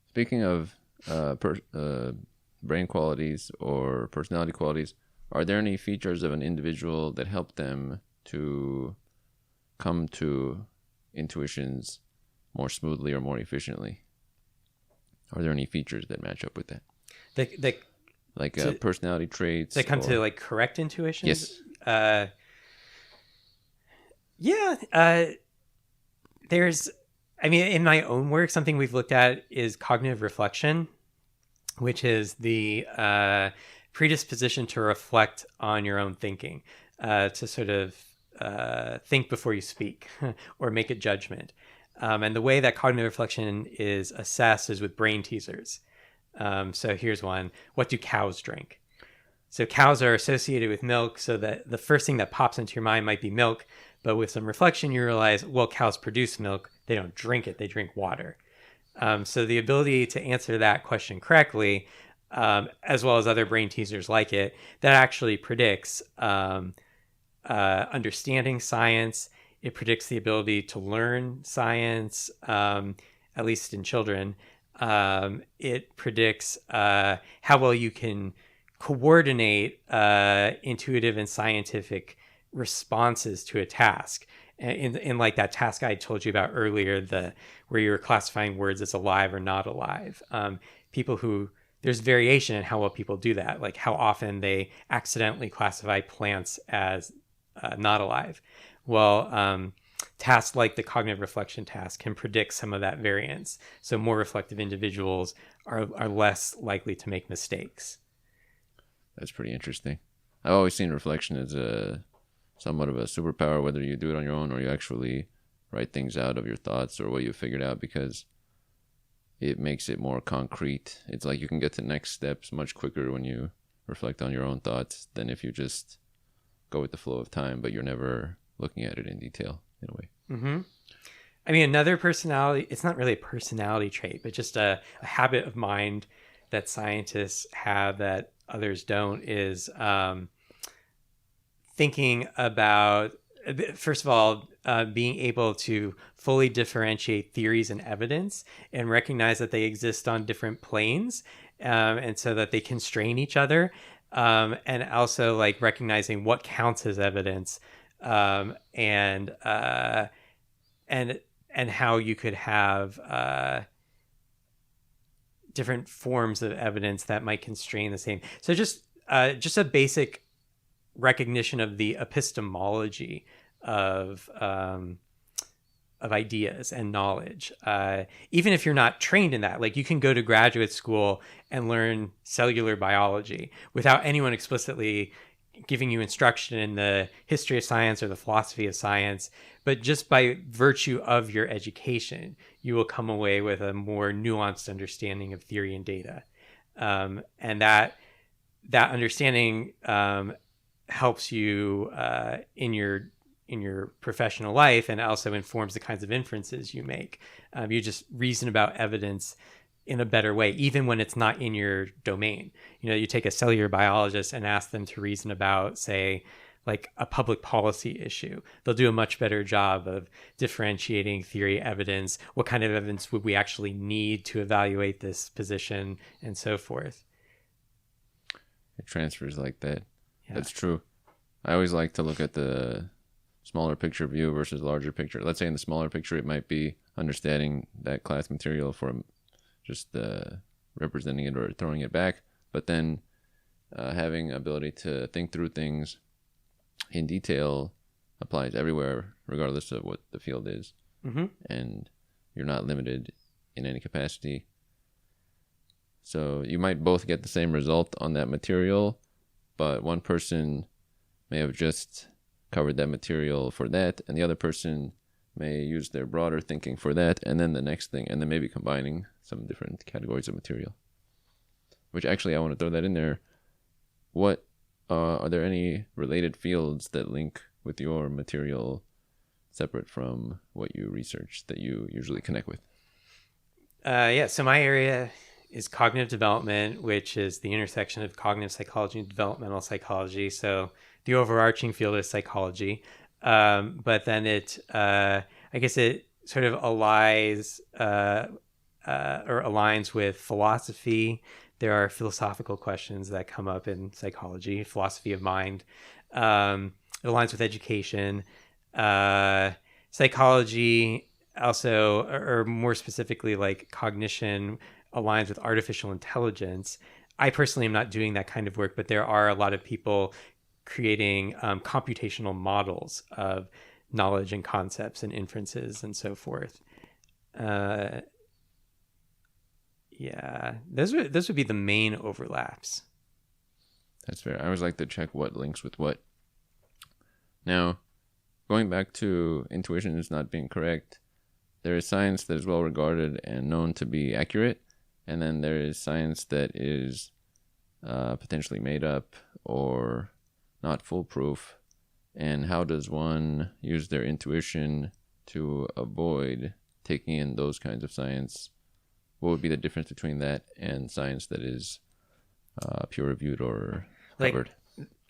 Speaking of brain qualities or personality qualities, are there any features of an individual that help them to come to intuitions more smoothly or more efficiently? Are there any features that match up with that? Personality traits? They come to like correct intuitions? Yes. In my own work, something we've looked at is cognitive reflection, which is the predisposition to reflect on your own thinking, to sort of think before you speak or make a judgment. And the way that cognitive reflection is assessed is with brain teasers. So here's one. What do cows drink? So cows are associated with milk, so that the first thing that pops into your mind might be milk. But with some reflection, you realize, well, cows produce milk. They don't drink it. They drink water. So the ability to answer that question correctly, as well as other brain teasers like it, that actually predicts understanding science. It predicts the ability to learn science, at least in children. It predicts how well you can coordinate intuitive and scientific responses to a task. In like that task I told you about earlier, where you were classifying words as alive or not alive. There's variation in how well people do that, like how often they accidentally classify plants as not alive. Well, tasks like the cognitive reflection task can predict some of that variance. So more reflective individuals are less likely to make mistakes. That's pretty interesting. I've always seen reflection as somewhat of a superpower, whether you do it on your own or you actually write things out of your thoughts or what you figured out, because it makes it more concrete. It's like you can get to next steps much quicker when you reflect on your own thoughts than if you just go with the flow of time, but you're never looking at it in detail in a way. Mm-hmm. I mean, another personality, it's not really a personality trait, but just a habit of mind that scientists have that others don't, is thinking about first of all, being able to fully differentiate theories and evidence and recognize that they exist on different planes, and so that they constrain each other, and also like recognizing what counts as evidence, and how you could have different forms of evidence that might constrain the same. So just a basic recognition of the epistemology of ideas and knowledge. Even if you're not trained in that, like you can go to graduate school and learn cellular biology without anyone explicitly giving you instruction in the history of science or the philosophy of science. But just by virtue of your education, you will come away with a more nuanced understanding of theory and data. And that understanding helps you in your professional life, and also informs the kinds of inferences you make. You just reason about evidence in a better way, even when it's not in your domain. You take a cellular biologist and ask them to reason about, say, like a public policy issue. They'll do a much better job of differentiating theory, evidence, what kind of evidence would we actually need to evaluate this position, and so forth. It transfers like that. Yeah. That's true. I always like to look at the smaller picture view versus larger picture. Let's say in the smaller picture, it might be understanding that class material from just representing it or throwing it back, but then having ability to think through things in detail applies everywhere, regardless of what the field is. Mm-hmm. And you're not limited in any capacity. So you might both get the same result on that material, but one person may have just covered that material for that, and the other person may use their broader thinking for that, and then the next thing, and then maybe combining some different categories of material. Which actually, I want to throw that in there. What are there any related fields that link with your material separate from what you research that you usually connect with? Yeah, so my area is cognitive development, which is the intersection of cognitive psychology and developmental psychology. So the overarching field is psychology, but then I guess it sort of aligns with philosophy. There are philosophical questions that come up in psychology, philosophy of mind. It aligns with education. Psychology also, or more specifically, like cognition, aligns with artificial intelligence. I personally am not doing that kind of work, but there are a lot of people creating computational models of knowledge and concepts and inferences and so forth. Yeah, those would be the main overlaps. That's fair. I always like to check what links with what. Now, going back to intuition is not being correct, there is science that is well regarded and known to be accurate, and then there is science that is potentially made up or not foolproof. And how does one use their intuition to avoid taking in those kinds of science? What would be the difference between that and science that is peer-reviewed or covered?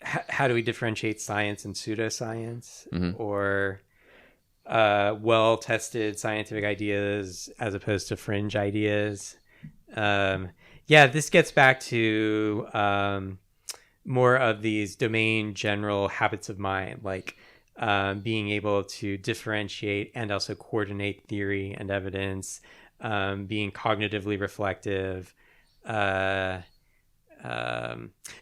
How do we differentiate science and pseudoscience, Mm-hmm. or well-tested scientific ideas as opposed to fringe ideas? Yeah, this gets back to more of these domain general habits of mind, like being able to differentiate and also coordinate theory and evidence, being cognitively reflective,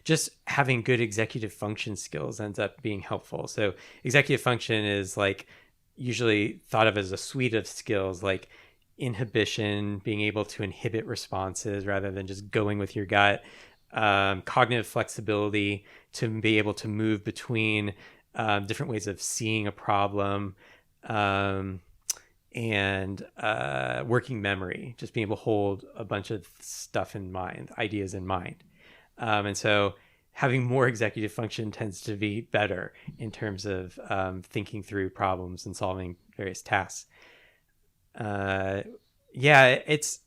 just having good executive function skills ends up being helpful. So executive function is like usually thought of as a suite of skills, like inhibition, being able to inhibit responses rather than just going with your gut, cognitive flexibility, to be able to move between different ways of seeing a problem, and working memory, just being able to hold a bunch of stuff in mind, ideas in mind. And so having more executive function tends to be better in terms of thinking through problems and solving various tasks. Yeah, it's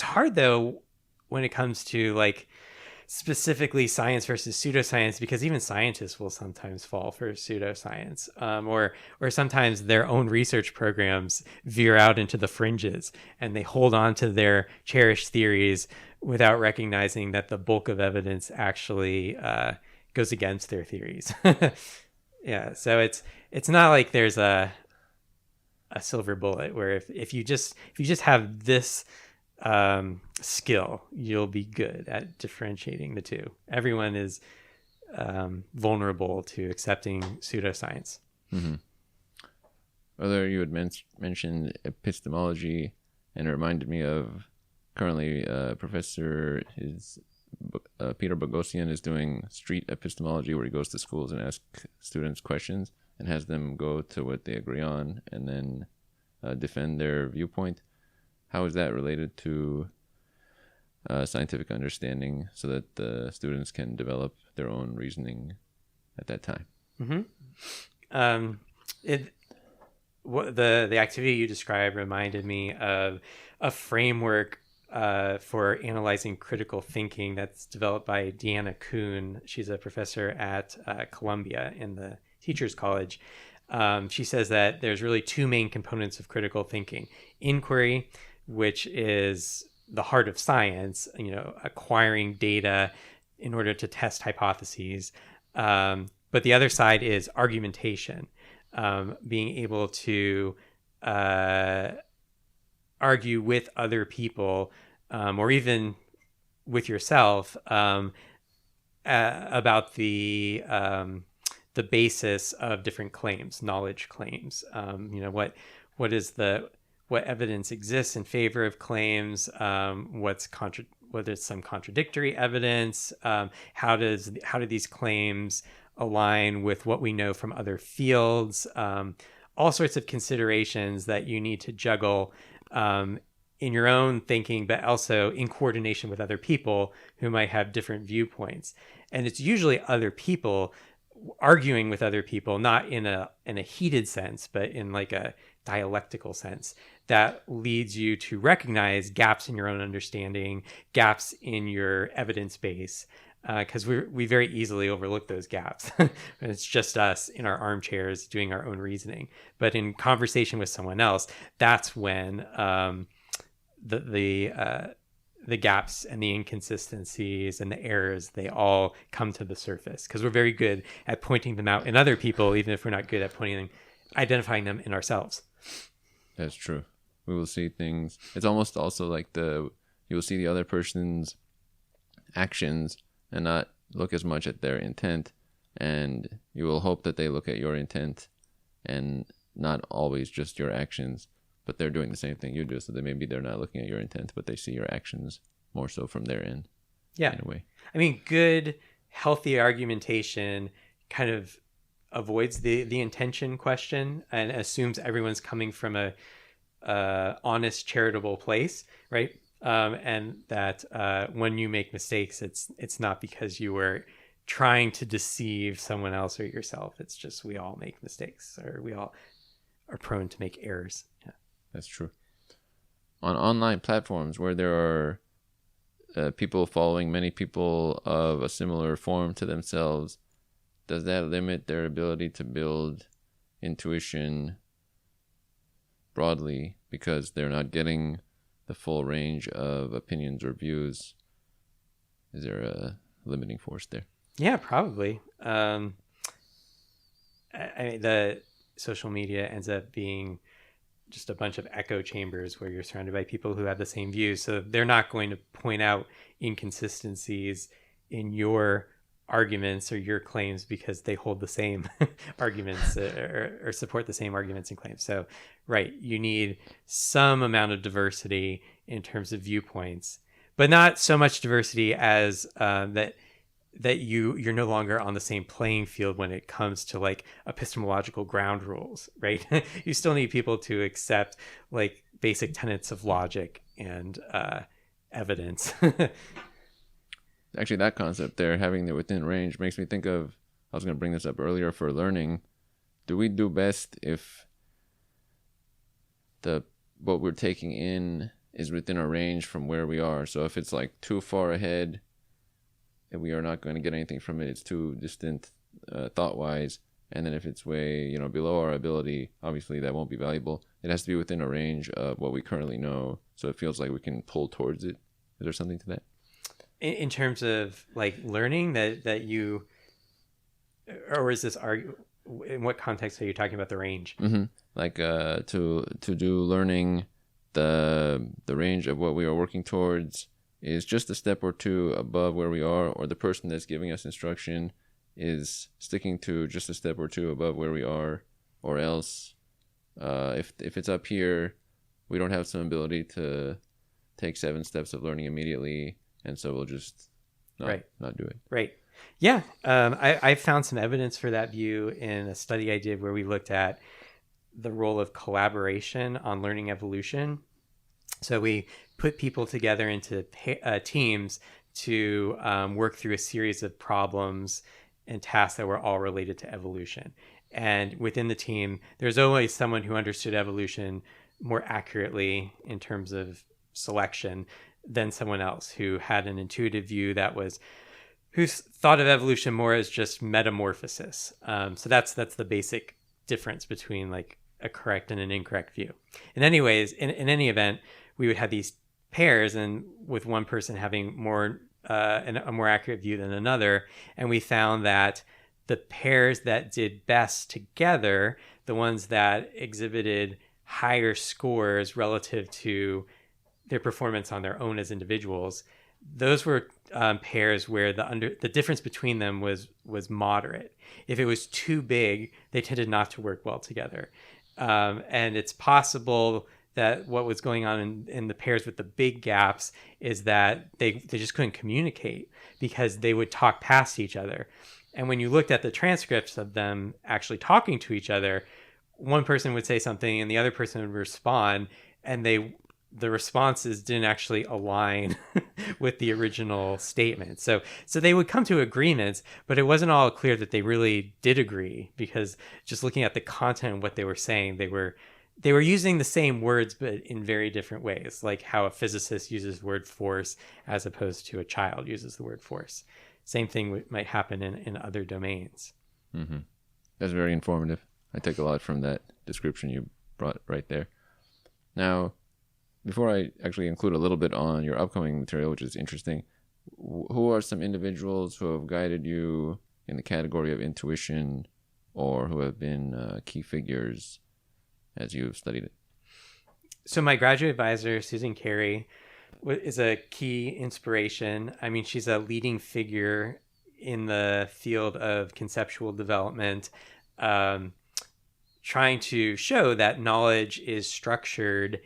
hard though when it comes to like specifically science versus pseudoscience, because even scientists will sometimes fall for pseudoscience, or sometimes their own research programs veer out into the fringes and they hold on to their cherished theories without recognizing that the bulk of evidence actually goes against their theories. Yeah, so it's not like there's a silver bullet where if you just have this skill, you'll be good at differentiating the two. Everyone is vulnerable to accepting pseudoscience. Mm-hmm. Earlier, you had mentioned epistemology, and it reminded me of currently professor Peter Boghossian is doing street epistemology, where he goes to schools and asks students questions and has them go to what they agree on and then defend their viewpoint. How is that related to scientific understanding so that the students can develop their own reasoning at that time? Mm-hmm. The activity you described reminded me of a framework for analyzing critical thinking that's developed by Deanna Kuhn. She's a professor at Columbia in the Teachers College. She says that there's really two main components of critical thinking: inquiry, which is the heart of science, acquiring data in order to test hypotheses. But the other side is argumentation, being able to argue with other people, or even with yourself, about the basis of different claims, knowledge claims. What evidence exists in favor of claims? What is some contradictory evidence? How do these claims align with what we know from other fields? All sorts of considerations that you need to juggle in your own thinking, but also in coordination with other people who might have different viewpoints. And it's usually other people arguing with other people, not in a heated sense, but in like a dialectical sense, that leads you to recognize gaps in your own understanding, gaps in your evidence base, because we very easily overlook those gaps. It's just us in our armchairs doing our own reasoning. But in conversation with someone else, that's when the gaps and the inconsistencies and the errors, they all come to the surface, because we're very good at pointing them out in other people, even if we're not good at identifying them in ourselves. That's true. We will see things. It's almost also like you will see the other person's actions and not look as much at their intent, and you will hope that they look at your intent and not always just your actions, but they're doing the same thing you do, so that maybe they're not looking at your intent, but they see your actions more so from their end. Yeah. In a way. I mean, good, healthy argumentation kind of avoids the intention question and assumes everyone's coming from a honest, charitable place, right? And that when you make mistakes, it's not because you were trying to deceive someone else or yourself. It's just we all make mistakes, or we all are prone to make errors. Yeah. That's true. On online platforms where there are people following many people of a similar form to themselves, does that limit their ability to build intuition broadly because they're not getting the full range of opinions or views? Is there a limiting force there? Yeah, probably. I mean, the social media ends up being just a bunch of echo chambers where you're surrounded by people who have the same views. So they're not going to point out inconsistencies in your arguments or your claims because they hold the same arguments or support the same arguments and claims. So, right, you need some amount of diversity in terms of viewpoints, but not so much diversity as that you're no longer on the same playing field when it comes to like epistemological ground rules, right? You still need people to accept like basic tenets of logic and evidence. Actually, that concept there, having it within range, makes me think of, I was going to bring this up earlier for learning. Do we do best if what we're taking in is within a range from where we are? So if it's like too far ahead, we are not going to get anything from it. It's too distant thought-wise. And then if it's way, below our ability, obviously that won't be valuable. It has to be within a range of what we currently know, so it feels like we can pull towards it. Is there something to that? In terms of like learning that you, or is this in what context are you talking about the range? Mm-hmm. Like to do learning, the range of what we are working towards is just a step or two above where we are, or the person that's giving us instruction is sticking to just a step or two above where we are, or else if it's up here, we don't have some ability to take 7 steps of learning immediately, and so we'll just not do it. Right. Yeah. I found some evidence for that view in a study I did where we looked at the role of collaboration on learning evolution. So we put people together into teams to work through a series of problems and tasks that were all related to evolution. And within the team, there's always someone who understood evolution more accurately in terms of selection than someone else who had an intuitive view who thought of evolution more as just metamorphosis. So that's the basic difference between like a correct and an incorrect view. And anyways, in any event, we would have these pairs, and with one person having a more accurate view than another, and we found that the pairs that did best together, the ones that exhibited higher scores relative to their performance on their own as individuals, those were pairs where the difference between them was moderate. If it was too big, they tended not to work well together. And it's possible that what was going on in the pairs with the big gaps is that they just couldn't communicate because they would talk past each other. And when you looked at the transcripts of them actually talking to each other, one person would say something and the other person would respond, and the responses didn't actually align with the original statement. So they would come to agreements, but it wasn't all clear that they really did agree, because just looking at the content of what they were saying, they were using the same words, but in very different ways, like how a physicist uses the word force as opposed to a child uses the word force. Same thing might happen in other domains. Mm-hmm. That's very informative. I take a lot from that description you brought right there. Now, before I actually include a little bit on your upcoming material, which is interesting, who are some individuals who have guided you in the category of intuition, or who have been key figures as you've studied it? So my graduate advisor, Susan Carey, is a key inspiration. I mean, she's a leading figure in the field of conceptual development, trying to show that knowledge is structured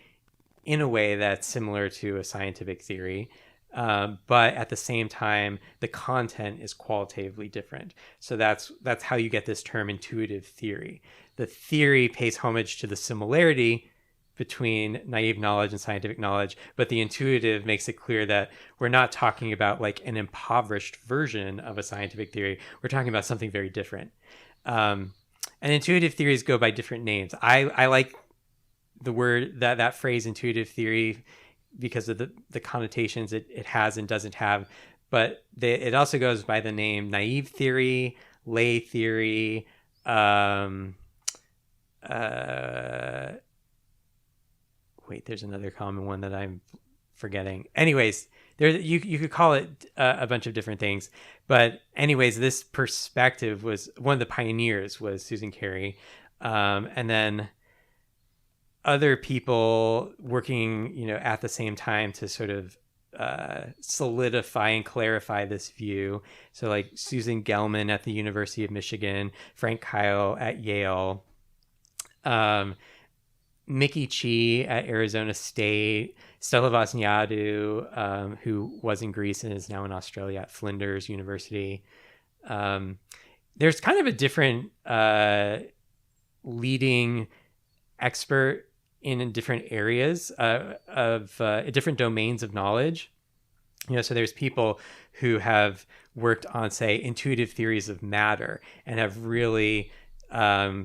in a way that's similar to a scientific theory, but at the same time, the content is qualitatively different. So that's how you get this term intuitive theory. The theory pays homage to the similarity between naive knowledge and scientific knowledge, but the intuitive makes it clear that we're not talking about like an impoverished version of a scientific theory. We're talking about something very different. And intuitive theories go by different names. I like the word, that phrase intuitive theory, because of the connotations it has and doesn't have, but it also goes by the name naive theory, lay theory, there's another common one that I'm forgetting. Anyways, you could call it a bunch of different things, but anyways, this perspective was one of the pioneers was Susan Carey, and then other people working, at the same time to sort of solidify and clarify this view. So like Susan Gelman at the University of Michigan, Frank Kyle at Yale, Mickey Chi at Arizona State, Stella Vosniadou, who was in Greece and is now in Australia at Flinders University. There's kind of a different leading expert in different areas of different domains of knowledge. So there's people who have worked on, say, intuitive theories of matter and have really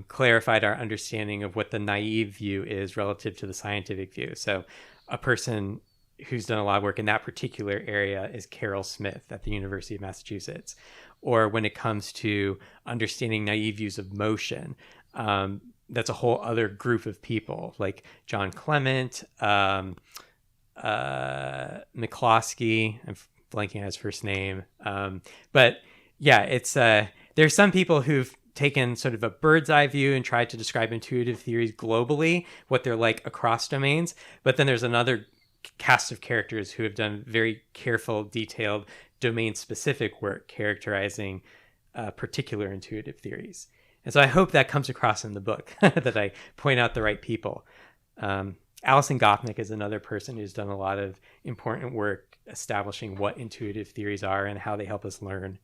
clarified our understanding of what the naive view is relative to the scientific view. So a person who's done a lot of work in that particular area is Carol Smith at the University of Massachusetts. Or when it comes to understanding naive views of motion, that's a whole other group of people like John Clement, McCloskey. I'm blanking on his first name. But yeah, it's there's some people who've taken sort of a bird's eye view and tried to describe intuitive theories globally, what they're like across domains. But then there's another cast of characters who have done very careful, detailed, domain-specific work characterizing particular intuitive theories. And so I hope that comes across in the book, that I point out the right people. Alison Gopnik is another person who's done a lot of important work establishing what intuitive theories are and how they help us learn.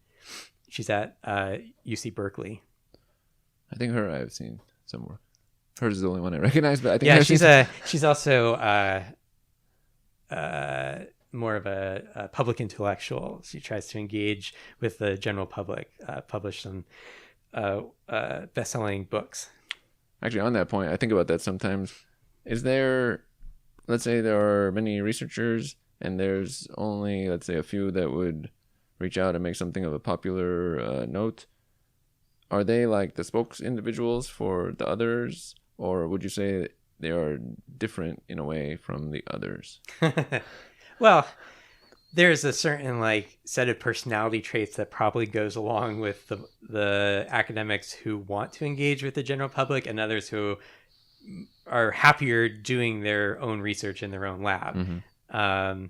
She's at UC Berkeley. I think her I've seen somewhere. Hers is the only one I recognize, but I think she's also more of a public intellectual. She tries to engage with the general public, publish some best-selling books. Actually, on that point, I think about that sometimes. Is there, let's say there are many researchers and there's only, let's say, a few that would reach out and make something of a popular note. Are they like the spokes individuals for the others, or would you say they are different in a way from the others? Well, there's a certain like set of personality traits that probably goes along with the academics who want to engage with the general public, and others who are happier doing their own research in their own lab. Mm-hmm.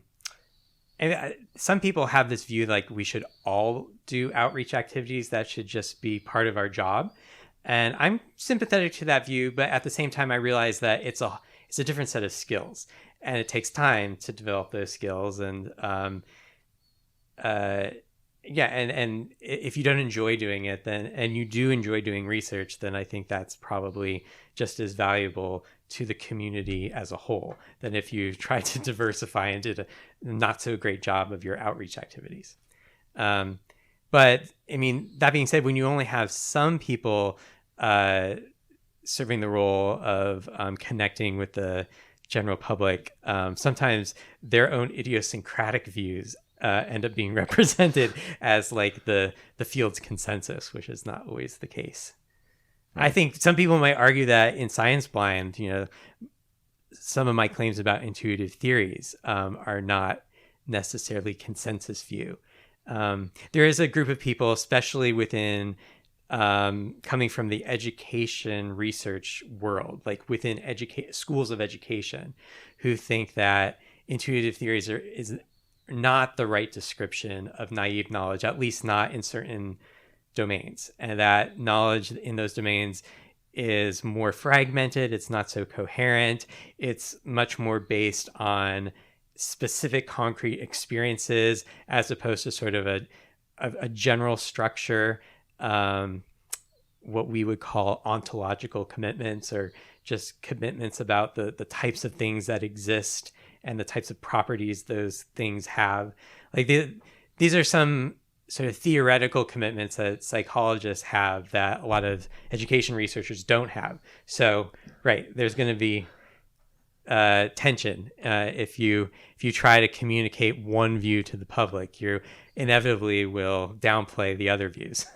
And some people have this view like we should all do outreach activities. That should just be part of our job. And I'm sympathetic to that view, but at the same time, I realize that it's a different set of skills, and it takes time to develop those skills. And and if you don't enjoy doing it, and you do enjoy doing research, then I think that's probably just as valuable to the community as a whole than if you tried to diversify and did a not so great job of your outreach activities. But I mean, that being said, when you only have some people serving the role of connecting with the general public, sometimes their own idiosyncratic views end up being represented as like the field's consensus, which is not always the case. Right. I think some people might argue that in Scienceblind, some of my claims about intuitive theories are not necessarily consensus view. There is a group of people, especially within coming from the education research world, like within schools of education, who think that intuitive theories is not the right description of naive knowledge, at least not in certain domains, and that knowledge in those domains is more fragmented. It's not so coherent. It's much more based on specific concrete experiences as opposed to sort of a general structure, what we would call ontological commitments, or just commitments about the types of things that exist and the types of properties those things have. Like these are some sort of theoretical commitments that psychologists have that a lot of education researchers don't have. So, right, there's going to be tension if you try to communicate one view to the public. You inevitably will downplay the other views.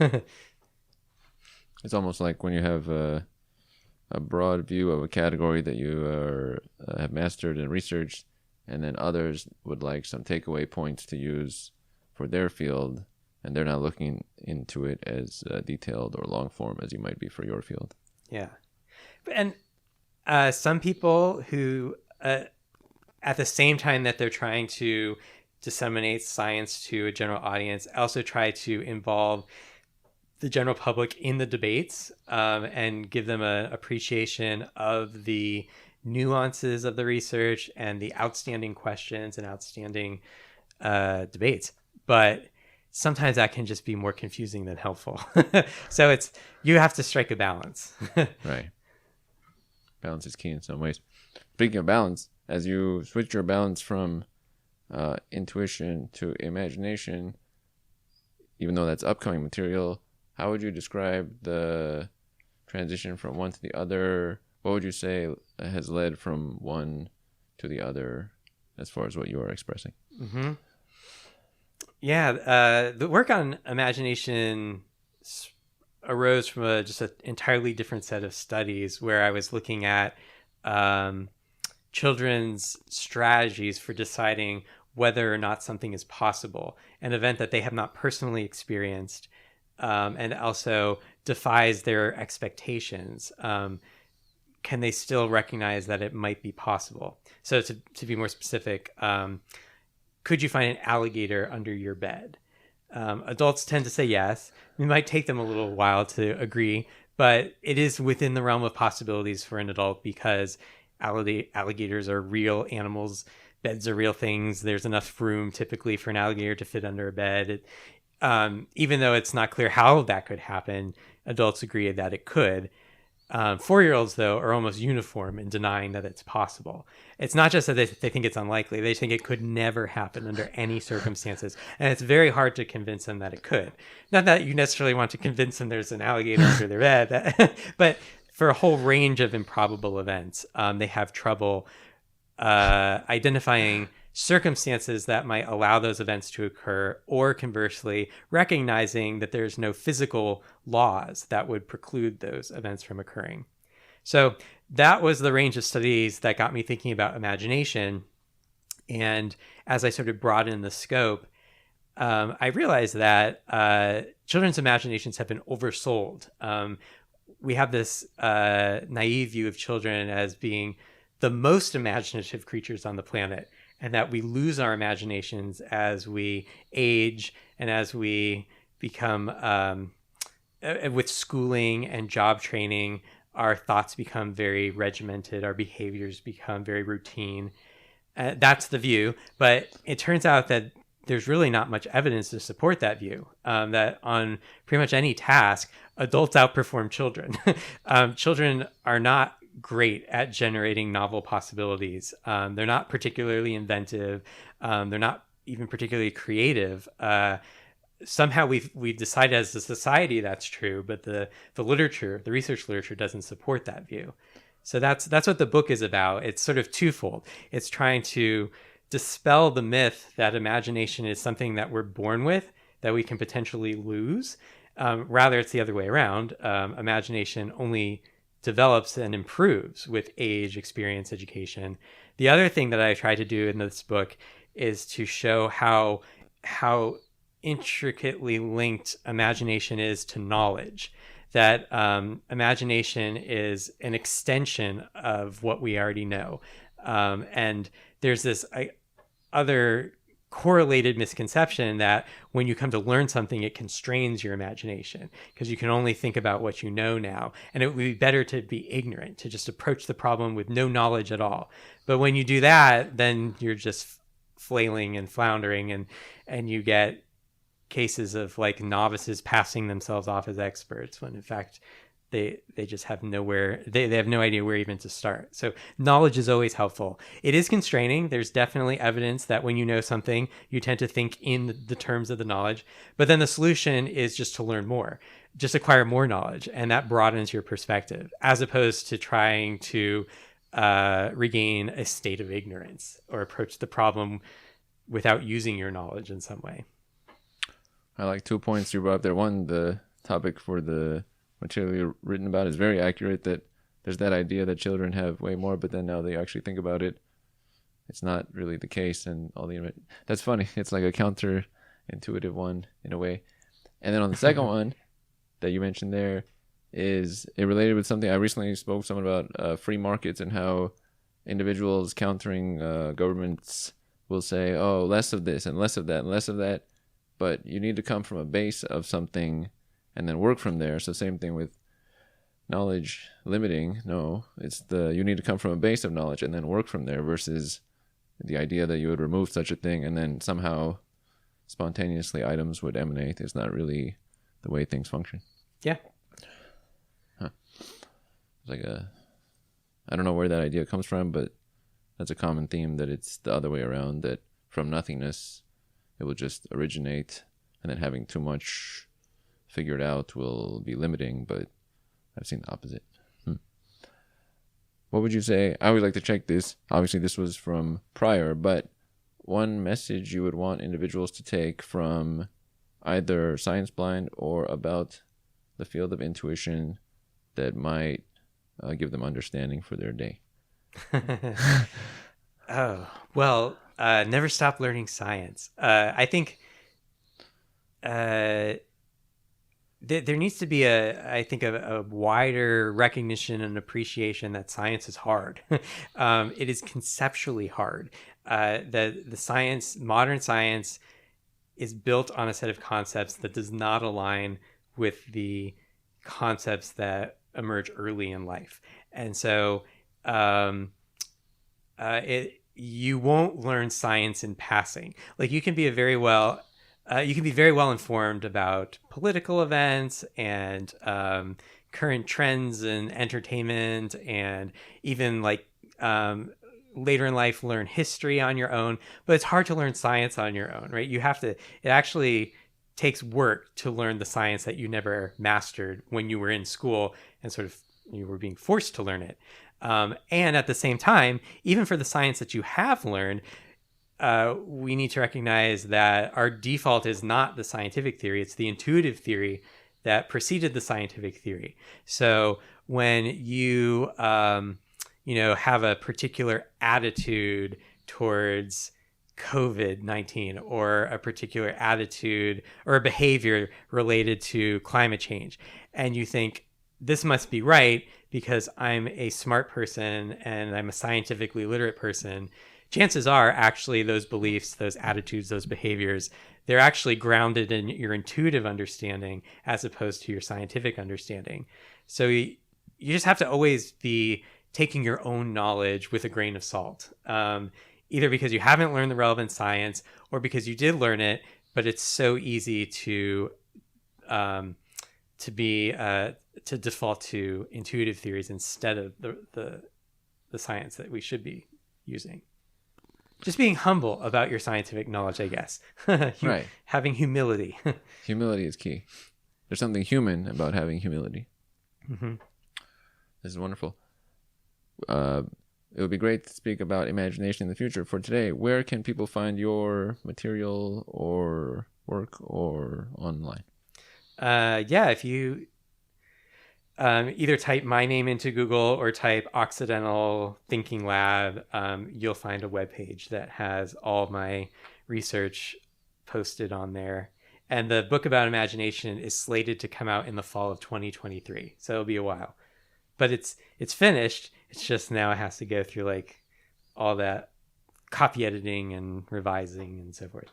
It's almost like when you have a broad view of a category that you have mastered and researched, and then others would like some takeaway points to use for their field, and they're not looking into it as detailed or long form as you might be for your field. Yeah. And some people who, at the same time that they're trying to disseminate science to a general audience, also try to involve the general public in the debates and give them an appreciation of the nuances of the research and the outstanding questions and outstanding debates. But sometimes that can just be more confusing than helpful. So you have to strike a balance. Right. Balance is key in some ways. Speaking of balance, as you switch your balance from intuition to imagination, even though that's upcoming material, how would you describe the transition from one to the other? What would you say has led from one to the other as far as what you are expressing. Mm-hmm. Yeah, the work on imagination arose from just an entirely different set of studies where I was looking at children's strategies for deciding whether or not something is possible, an event that they have not personally experienced, and also defies their expectations. Can they still recognize that it might be possible? So to be more specific, could you find an alligator under your bed? Adults tend to say yes. It might take them a little while to agree, but it is within the realm of possibilities for an adult because alligators are real animals. Beds are real things. There's enough room typically for an alligator to fit under a bed. Even though it's not clear how that could happen, adults agree that it could. 4-year-olds, though, are almost uniform in denying that it's possible. It's not just that they think it's unlikely. They think it could never happen under any circumstances. And it's very hard to convince them that it could. Not that you necessarily want to convince them there's an alligator under their bed, but for a whole range of improbable events, they have trouble identifying circumstances that might allow those events to occur, or conversely, recognizing that there's no physical laws that would preclude those events from occurring. So that was the range of studies that got me thinking about imagination. And as I sort of broadened the scope, I realized that children's imaginations have been oversold. We have this naive view of children as being the most imaginative creatures on the planet, and that we lose our imaginations as we age and as we become, with schooling and job training, our thoughts become very regimented, our behaviors become very routine. That's the view, but it turns out that there's really not much evidence to support that view, that on pretty much any task, adults outperform children. Children are not great at generating novel possibilities. They're not particularly inventive. They're not even particularly creative. Somehow we've decided as a society that's true, but the literature, the research literature, doesn't support that view. So that's what the book is about. It's sort of twofold. It's trying to dispel the myth that imagination is something that we're born with, that we can potentially lose. Rather, it's the other way around. Imagination only develops and improves with age, experience, education. The other thing that I try to do in this book is to show how intricately linked imagination is to knowledge. That imagination is an extension of what we already know. And there's this other correlated misconception that when you come to learn something, it constrains your imagination because you can only think about what you know now. And it would be better to be ignorant, to just approach the problem with no knowledge at all. But when you do that, then you're just flailing and floundering, and you get cases of like novices passing themselves off as experts when in fact they just have nowhere, they have no idea where even to start. So knowledge is always helpful. It is constraining. There's definitely evidence that when you know something, you tend to think in the terms of the knowledge. But then the solution is just to learn more, just acquire more knowledge, and that broadens your perspective, as opposed to trying to regain a state of ignorance or approach the problem without using your knowledge in some way. I like 2 points you brought up there. One, the topic for the material you're written about is very accurate, that there's that idea that children have way more, but then now they actually think about it, it's not really the case. And all the that's funny. It's like a counterintuitive one in a way. And then on the second one that you mentioned there, is it related with something I recently spoke to someone about, free markets, and how individuals countering governments will say, oh, less of this and less of that and less of that, but you need to come from a base of something and then work from there. So same thing with knowledge limiting. No, it's you need to come from a base of knowledge and then work from there, versus the idea that you would remove such a thing and then somehow spontaneously items would emanate is not really the way things function. Yeah. Huh. It's like I don't know where that idea comes from, but that's a common theme, that it's the other way around, that from nothingness it will just originate, and then having too much figured out will be limiting, but I've seen the opposite. what would you say? I always like to check this. Obviously, this was from prior, but one message you would want individuals to take from either Scienceblind or about the field of intuition that might give them understanding for their day. Oh, well, never stop learning science. I think there needs to be a wider recognition and appreciation that science is hard. It is conceptually hard. Modern science is built on a set of concepts that does not align with the concepts that emerge early in life. And so you won't learn science in passing. Like you can be very well informed about political events and current trends in entertainment, and even like later in life learn history on your own. But it's hard to learn science on your own, right? It actually takes work to learn the science that you never mastered when you were in school and sort of you were being forced to learn it. And at the same time, even for the science that you have learned, we need to recognize that our default is not the scientific theory, it's the intuitive theory that preceded the scientific theory. So when you have a particular attitude towards COVID-19 or a particular attitude or a behavior related to climate change, and you think this must be right because I'm a smart person and I'm a scientifically literate person, chances are actually those beliefs, those attitudes, those behaviors, they're actually grounded in your intuitive understanding as opposed to your scientific understanding. So you just have to always be taking your own knowledge with a grain of salt, either because you haven't learned the relevant science or because you did learn it, but it's so easy to default to intuitive theories instead of the science that we should be using. Just being humble about your scientific knowledge, I guess. Right. Having humility. Humility is key. There's something human about having humility. Mm-hmm. This is wonderful. It would be great to speak about imagination in the future. For today, where can people find your material or work or online? If you either type my name into Google or type Occidental Thinking Lab, you'll find a webpage that has all my research posted on there. And the book about imagination is slated to come out in the fall of 2023. So it'll be a while. But it's finished. It's just now it has to go through like all that copy editing and revising and so forth.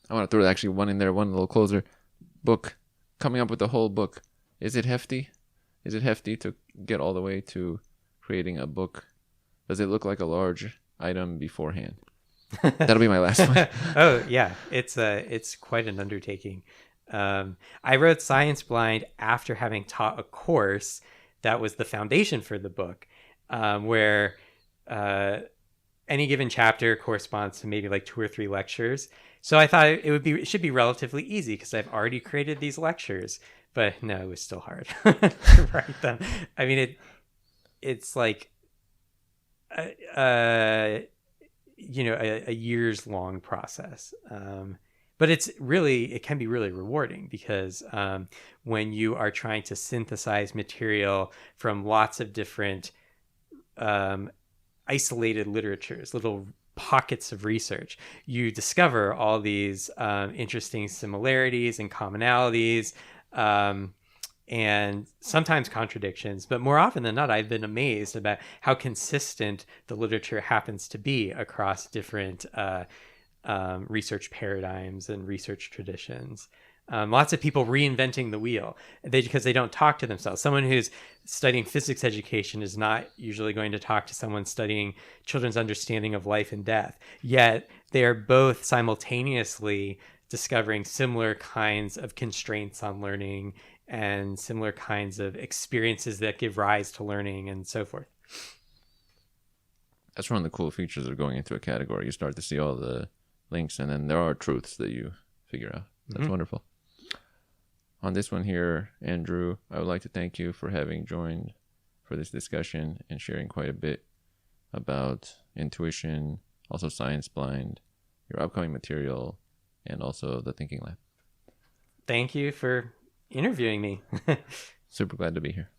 I want to throw actually one in there, one little closer. Book. Coming up with the whole book. Is it hefty? Is it hefty to get all the way to creating a book? Does it look like a large item beforehand? That'll be my last one. Oh, yeah. It's quite an undertaking. I wrote Scienceblind after having taught a course that was the foundation for the book, where any given chapter corresponds to maybe like 2 or 3 lectures. So I thought it should be relatively easy because I've already created these lectures. But no, it was still hard to write them. I mean, it's like a years long process. But it can be really rewarding because when you are trying to synthesize material from lots of different isolated literatures, little pockets of research, you discover all these interesting similarities and commonalities, and sometimes contradictions, but more often than not, I've been amazed about how consistent the literature happens to be across different research paradigms and research traditions. Lots of people reinventing the wheel because they don't talk to themselves. Someone who's studying physics education is not usually going to talk to someone studying children's understanding of life and death. Yet they are both simultaneously discovering similar kinds of constraints on learning and similar kinds of experiences that give rise to learning and so forth. That's one of the cool features of going into a category. You start to see all the links, and then there are truths that you figure out. That's wonderful. On this one here, Andrew, I would like to thank you for having joined for this discussion and sharing quite a bit about intuition, also Scienceblind, your upcoming material, and also the Thinking Lab. Thank you for interviewing me. Super glad to be here.